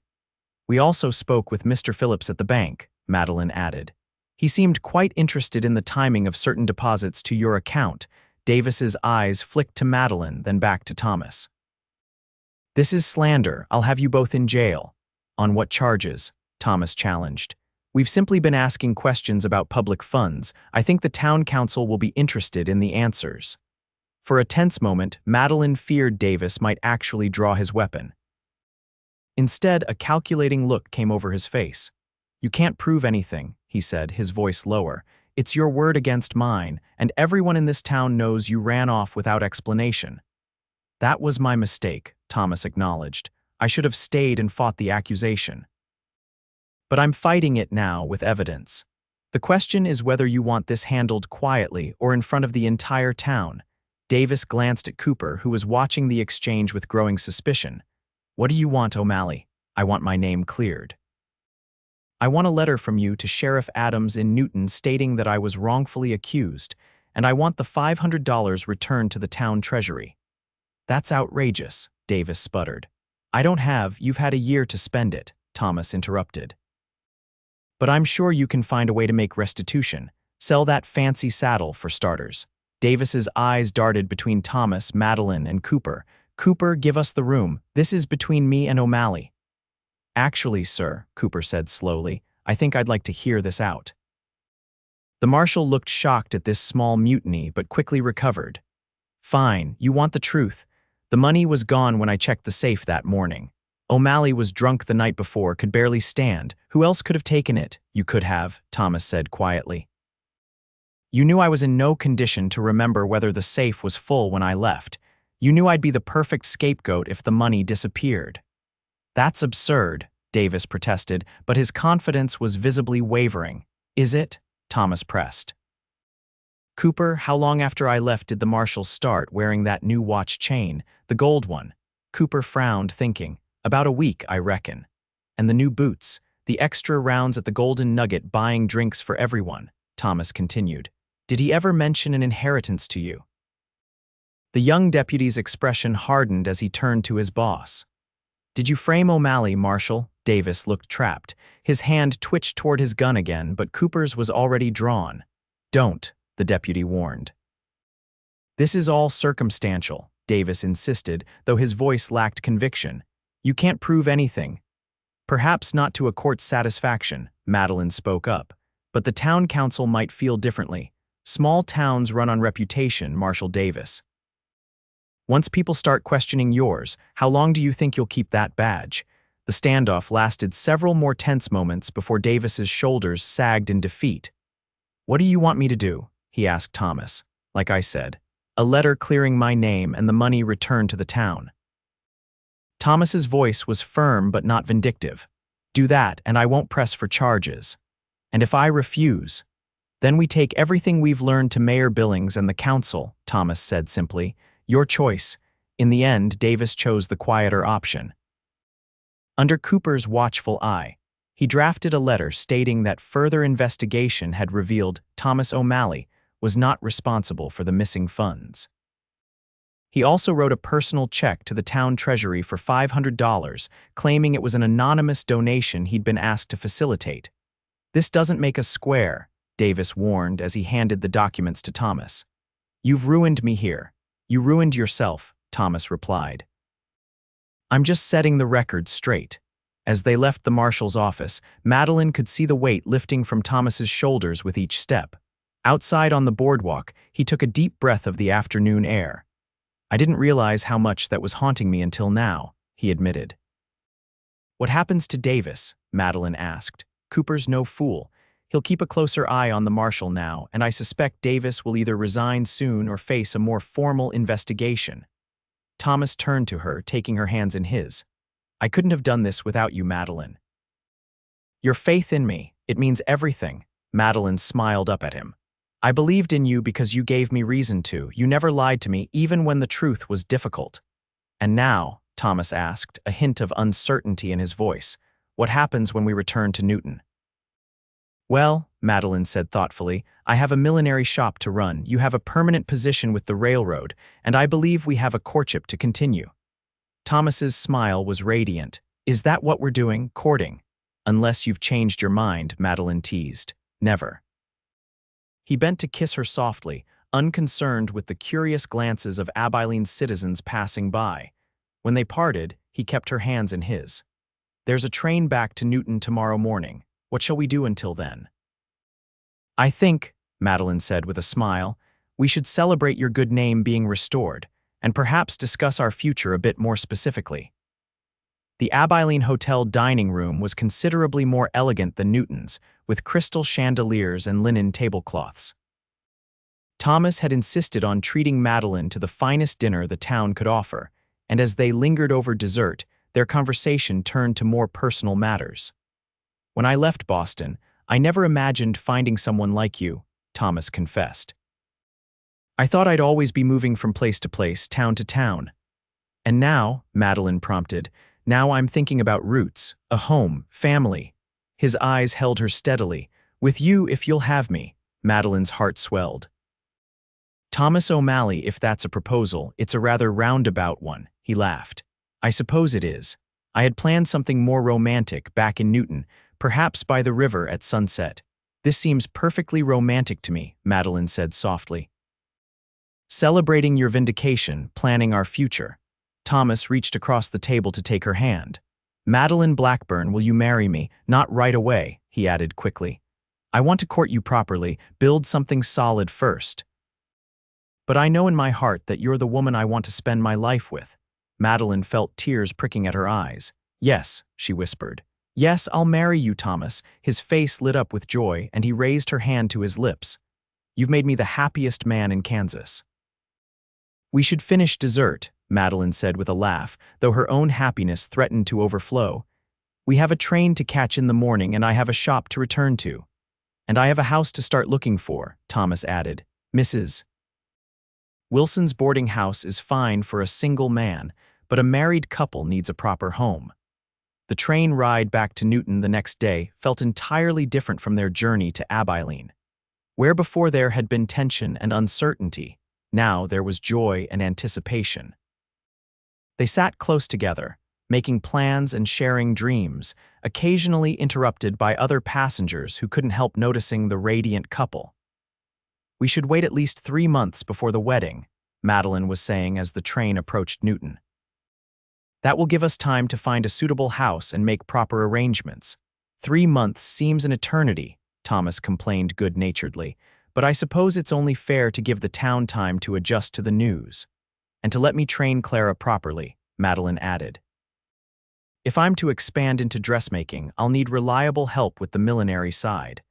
We also spoke with Mr. Phillips at the bank, Madeline added. He seemed quite interested in the timing of certain deposits to your account. Davis's eyes flicked to Madeline, then back to Thomas. This is slander. I'll have you both in jail. On what charges? Thomas challenged. We've simply been asking questions about public funds. I think the town council will be interested in the answers. For a tense moment, Madeline feared Davis might actually draw his weapon. Instead, a calculating look came over his face. You can't prove anything, he said, his voice lower. It's your word against mine, and everyone in this town knows you ran off without explanation. That was my mistake, Thomas acknowledged. I should have stayed and fought the accusation. But I'm fighting it now with evidence. The question is whether you want this handled quietly or in front of the entire town. Davis glanced at Cooper, who was watching the exchange with growing suspicion. What do you want, O'Malley? I want my name cleared. I want a letter from you to Sheriff Adams in Newton stating that I was wrongfully accused, and I want the $500 returned to the town treasury. That's outrageous, Davis sputtered. You've had a year to spend it, Thomas interrupted. But I'm sure you can find a way to make restitution. Sell that fancy saddle, for starters. Davis's eyes darted between Thomas, Madeline, and Cooper. Cooper, give us the room. This is between me and O'Malley. Actually, sir, Cooper said slowly, I think I'd like to hear this out. The marshal looked shocked at this small mutiny but quickly recovered. Fine, you want the truth. The money was gone when I checked the safe that morning. O'Malley was drunk the night before, could barely stand. Who else could have taken it? You could have, Thomas said quietly. You knew I was in no condition to remember whether the safe was full when I left. You knew I'd be the perfect scapegoat if the money disappeared. That's absurd, Davis protested, but his confidence was visibly wavering. Is it? Thomas pressed. Cooper, how long after I left did the marshal start wearing that new watch chain, the gold one? Cooper frowned, thinking. About a week, I reckon. And the new boots, the extra rounds at the Golden Nugget buying drinks for everyone, Thomas continued. Did he ever mention an inheritance to you? The young deputy's expression hardened as he turned to his boss. Did you frame O'Malley, Marshal? Davis looked trapped. His hand twitched toward his gun again, but Cooper's was already drawn. Don't, the deputy warned. This is all circumstantial, Davis insisted, though his voice lacked conviction. You can't prove anything. Perhaps not to a court's satisfaction, Madeline spoke up. But the town council might feel differently. Small towns run on reputation, Marshal Davis. Once people start questioning yours, how long do you think you'll keep that badge? The standoff lasted several more tense moments before Davis's shoulders sagged in defeat. What do you want me to do? He asked Thomas. Like I said, a letter clearing my name and the money returned to the town. Thomas's voice was firm but not vindictive. Do that, and I won't press for charges. And if I refuse, then we take everything we've learned to Mayor Billings and the council, Thomas said simply. Your choice. In the end, Davis chose the quieter option. Under Cooper's watchful eye, he drafted a letter stating that further investigation had revealed Thomas O'Malley was not responsible for the missing funds. He also wrote a personal check to the town treasury for $500, claiming it was an anonymous donation he'd been asked to facilitate. This doesn't make us square, Davis warned as he handed the documents to Thomas. You've ruined me here. You ruined yourself, Thomas replied. I'm just setting the record straight. As they left the marshal's office, Madeline could see the weight lifting from Thomas's shoulders with each step. Outside on the boardwalk, he took a deep breath of the afternoon air. I didn't realize how much that was haunting me until now, he admitted. What happens to Davis? Madeline asked. Cooper's no fool. He'll keep a closer eye on the marshal now, and I suspect Davis will either resign soon or face a more formal investigation. Thomas turned to her, taking her hands in his. I couldn't have done this without you, Madeline. Your faith in me, it means everything. Madeline smiled up at him. I believed in you because you gave me reason to. You never lied to me, even when the truth was difficult. And now, Thomas asked, a hint of uncertainty in his voice, what happens when we return to Newton? Well, Madeline said thoughtfully, I have a millinery shop to run, you have a permanent position with the railroad, and I believe we have a courtship to continue. Thomas's smile was radiant. Is that what we're doing, courting? Unless you've changed your mind, Madeline teased. Never. He bent to kiss her softly, unconcerned with the curious glances of Abilene's citizens passing by. When they parted, he kept her hands in his. There's a train back to Newton tomorrow morning. What shall we do until then? I think, Madeline said with a smile, we should celebrate your good name being restored, and perhaps discuss our future a bit more specifically. The Abilene Hotel dining room was considerably more elegant than Newton's, with crystal chandeliers and linen tablecloths. Thomas had insisted on treating Madeline to the finest dinner the town could offer, and as they lingered over dessert, their conversation turned to more personal matters. When I left Boston, I never imagined finding someone like you, Thomas confessed. I thought I'd always be moving from place to place, town to town. And now, Madeline prompted, now I'm thinking about roots, a home, family. His eyes held her steadily. With you, if you'll have me, Madeline's heart swelled. Thomas O'Malley, if that's a proposal, it's a rather roundabout one, he laughed. I suppose it is. I had planned something more romantic back in Newton, perhaps by the river at sunset. This seems perfectly romantic to me, Madeline said softly. Celebrating your vindication, planning our future. Thomas reached across the table to take her hand. Madeline Blackburn, will you marry me? Not right away, he added quickly. I want to court you properly, build something solid first. But I know in my heart that you're the woman I want to spend my life with. Madeline felt tears pricking at her eyes. Yes, she whispered. Yes, I'll marry you, Thomas. His face lit up with joy, and he raised her hand to his lips. You've made me the happiest man in Kansas. We should finish dessert, Madeline said with a laugh, though her own happiness threatened to overflow. We have a train to catch in the morning, and I have a shop to return to. And I have a house to start looking for, Thomas added. Mrs. Wilson's boarding house is fine for a single man, but a married couple needs a proper home. The train ride back to Newton the next day felt entirely different from their journey to Abilene. Where before there had been tension and uncertainty, now there was joy and anticipation. They sat close together, making plans and sharing dreams, occasionally interrupted by other passengers who couldn't help noticing the radiant couple. We should wait at least 3 months before the wedding, Madeline was saying as the train approached Newton. That will give us time to find a suitable house and make proper arrangements. 3 months seems an eternity, Thomas complained good-naturedly, but I suppose it's only fair to give the town time to adjust to the news. And to let me train Clara properly, Madeline added. If I'm to expand into dressmaking, I'll need reliable help with the millinery side.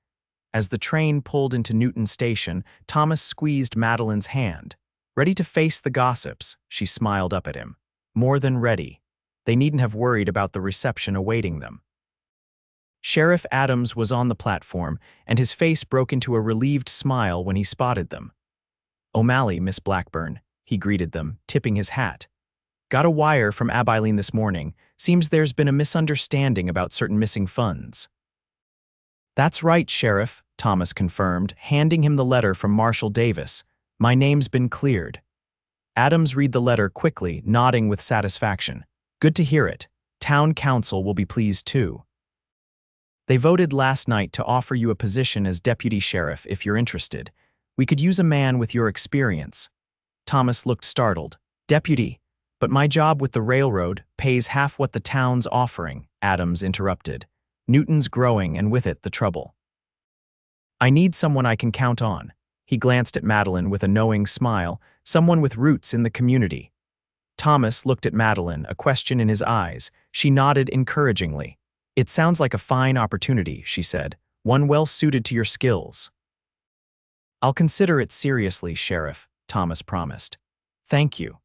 As the train pulled into Newton Station, Thomas squeezed Madeline's hand. Ready to face the gossips, she smiled up at him. More than ready. They needn't have worried about the reception awaiting them. Sheriff Adams was on the platform, and his face broke into a relieved smile when he spotted them. O'Malley, Miss Blackburn, he greeted them, tipping his hat. Got a wire from Abilene this morning. Seems there's been a misunderstanding about certain missing funds. That's right, Sheriff, Thomas confirmed, handing him the letter from Marshal Davis. My name's been cleared. Adams read the letter quickly, nodding with satisfaction. Good to hear it. Town council will be pleased too. They voted last night to offer you a position as deputy sheriff if you're interested. We could use a man with your experience. Thomas looked startled. Deputy? But my job with the railroad pays half what the town's offering, Adams interrupted. Newton's growing, and with it the trouble. I need someone I can count on. He glanced at Madeline with a knowing smile, someone with roots in the community. Thomas looked at Madeline, a question in his eyes. She nodded encouragingly. It sounds like a fine opportunity, she said, one well suited to your skills. I'll consider it seriously, Sheriff, Thomas promised. Thank you.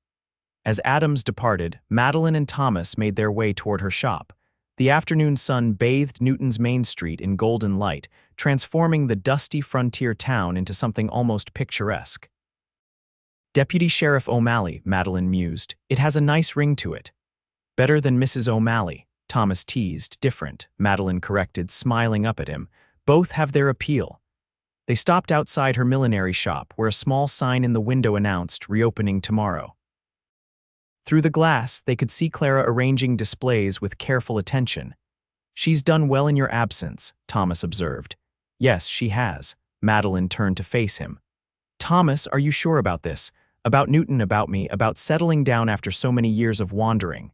As Adams departed, Madeline and Thomas made their way toward her shop. The afternoon sun bathed Newton's Main Street in golden light, transforming the dusty frontier town into something almost picturesque. Deputy Sheriff O'Malley, Madeline mused. It has a nice ring to it. Better than Mrs. O'Malley, Thomas teased. Different, Madeline corrected, smiling up at him. Both have their appeal. They stopped outside her millinery shop, where a small sign in the window announced, reopening tomorrow. Through the glass, they could see Clara arranging displays with careful attention. She's done well in your absence, Thomas observed. Yes, she has. Madeline turned to face him. Thomas, are you sure about this? About Newton, about me, about settling down after so many years of wandering?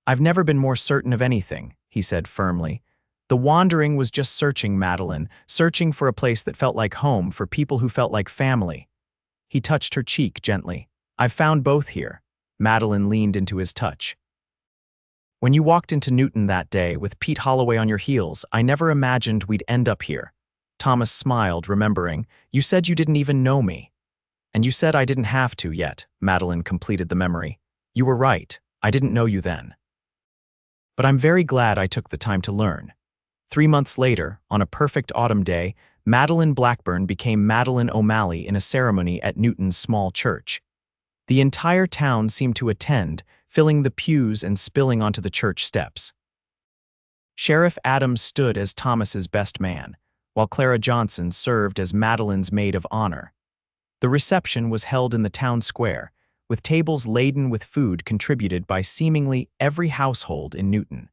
I've never been more certain of anything, he said firmly. The wandering was just searching, Madeline, searching for a place that felt like home, for people who felt like family. He touched her cheek gently. I've found both here. Madeline leaned into his touch. When you walked into Newton that day with Pete Holloway on your heels, I never imagined we'd end up here. Thomas smiled, remembering. You said you didn't even know me. And you said I didn't have to yet, Madeline completed the memory. You were right. I didn't know you then. But I'm very glad I took the time to learn. 3 months later, on a perfect autumn day, Madeline Blackburn became Madeline O'Malley in a ceremony at Newton's small church. The entire town seemed to attend, filling the pews and spilling onto the church steps. Sheriff Adams stood as Thomas's best man, while Clara Johnson served as Madeline's maid of honor. The reception was held in the town square, with tables laden with food contributed by seemingly every household in Newton.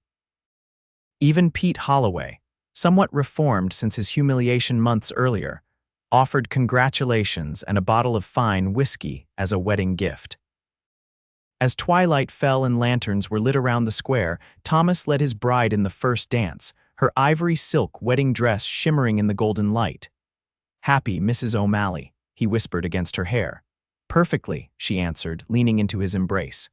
Even Pete Holloway, somewhat reformed since his humiliation months earlier, offered congratulations and a bottle of fine whiskey as a wedding gift. As twilight fell and lanterns were lit around the square, Thomas led his bride in the first dance, her ivory silk wedding dress shimmering in the golden light. "Happy Mrs. O'Malley," he whispered against her hair. "Perfectly," she answered, leaning into his embrace.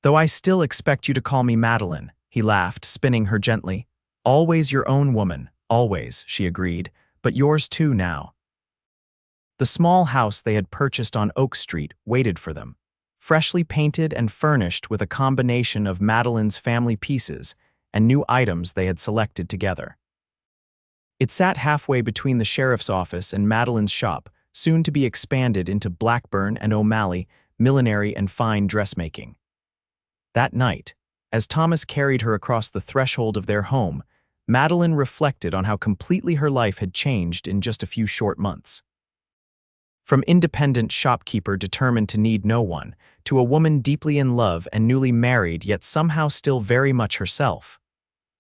"Though I still expect you to call me Madeline," he laughed, spinning her gently. "Always your own woman, always," she agreed, "but yours too now." The small house they had purchased on Oak Street waited for them, freshly painted and furnished with a combination of Madeline's family pieces and new items they had selected together. It sat halfway between the sheriff's office and Madeline's shop, soon to be expanded into Blackburn and O'Malley, millinery and fine dressmaking. That night, as Thomas carried her across the threshold of their home, Madeline reflected on how completely her life had changed in just a few short months. From independent shopkeeper determined to need no one, to a woman deeply in love and newly married yet somehow still very much herself.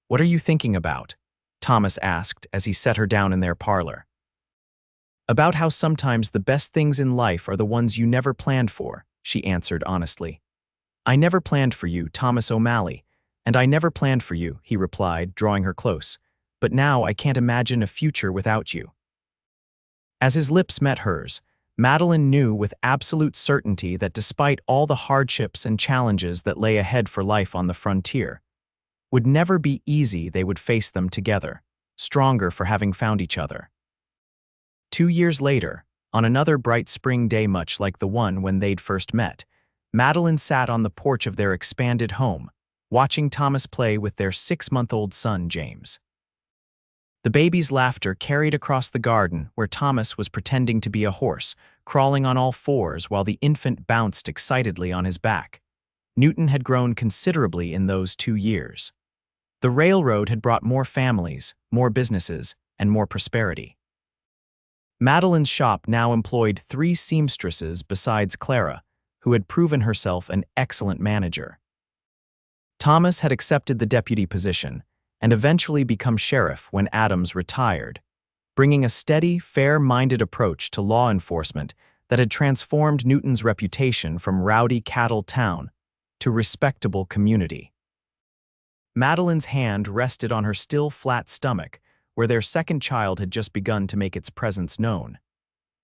"What are you thinking about?" Thomas asked as he set her down in their parlor. "About how sometimes the best things in life are the ones you never planned for," she answered honestly. "I never planned for you, Thomas O'Malley, and I never planned for you," he replied, drawing her close. "But now I can't imagine a future without you." As his lips met hers, Madeline knew with absolute certainty that despite all the hardships and challenges that lay ahead for life on the frontier, would never be easy. They would face them together, stronger for having found each other. 2 years later, on another bright spring day much like the one when they'd first met, Madeline sat on the porch of their expanded home, watching Thomas play with their 6-month-old son, James. The baby's laughter carried across the garden where Thomas was pretending to be a horse, crawling on all fours while the infant bounced excitedly on his back. Newton had grown considerably in those 2 years. The railroad had brought more families, more businesses, and more prosperity. Madeline's shop now employed 3 seamstresses besides Clara, who had proven herself an excellent manager. Thomas had accepted the deputy position and eventually become sheriff when Adams retired, bringing a steady, fair-minded approach to law enforcement that had transformed Newton's reputation from rowdy cattle town to respectable community. Madeline's hand rested on her still flat stomach, where their second child had just begun to make its presence known.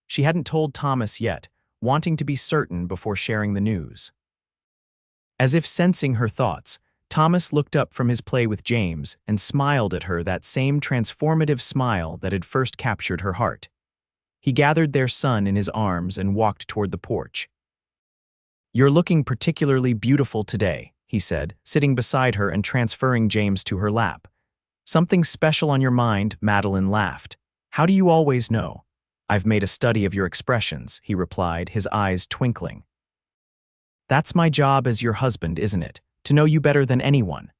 She hadn't told Thomas yet, wanting to be certain before sharing the news. As if sensing her thoughts, Thomas looked up from his play with James and smiled at her, that same transformative smile that had first captured her heart. He gathered their son in his arms and walked toward the porch. "You're looking particularly beautiful today," he said, sitting beside her and transferring James to her lap. "Something special on your mind?" Madeline laughed. "How do you always know?" "I've made a study of your expressions," he replied, his eyes twinkling. "That's my job as your husband, isn't it? To know you better than anyone.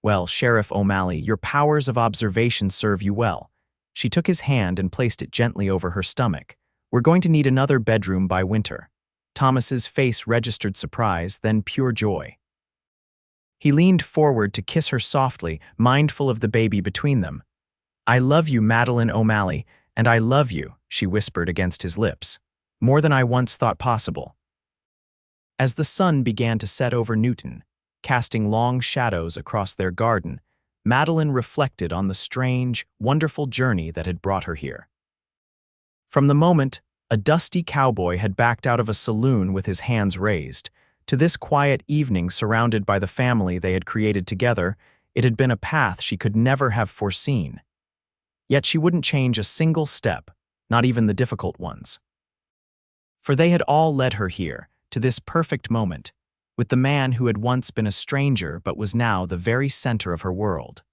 Well, Sheriff O'Malley, your powers of observation serve you well." She took his hand and placed it gently over her stomach. "We're going to need another bedroom by winter." Thomas's face registered surprise, then pure joy. He leaned forward to kiss her softly, mindful of the baby between them. "I love you, Madeline O'Malley, and I love you," she whispered against his lips. "More than I once thought possible." As the sun began to set over Newton, casting long shadows across their garden, Madeline reflected on the strange, wonderful journey that had brought her here. From the moment a dusty cowboy had backed out of a saloon with his hands raised, to this quiet evening surrounded by the family they had created together, it had been a path she could never have foreseen. Yet she wouldn't change a single step, not even the difficult ones. For they had all led her here, to this perfect moment, with the man who had once been a stranger but was now the very center of her world.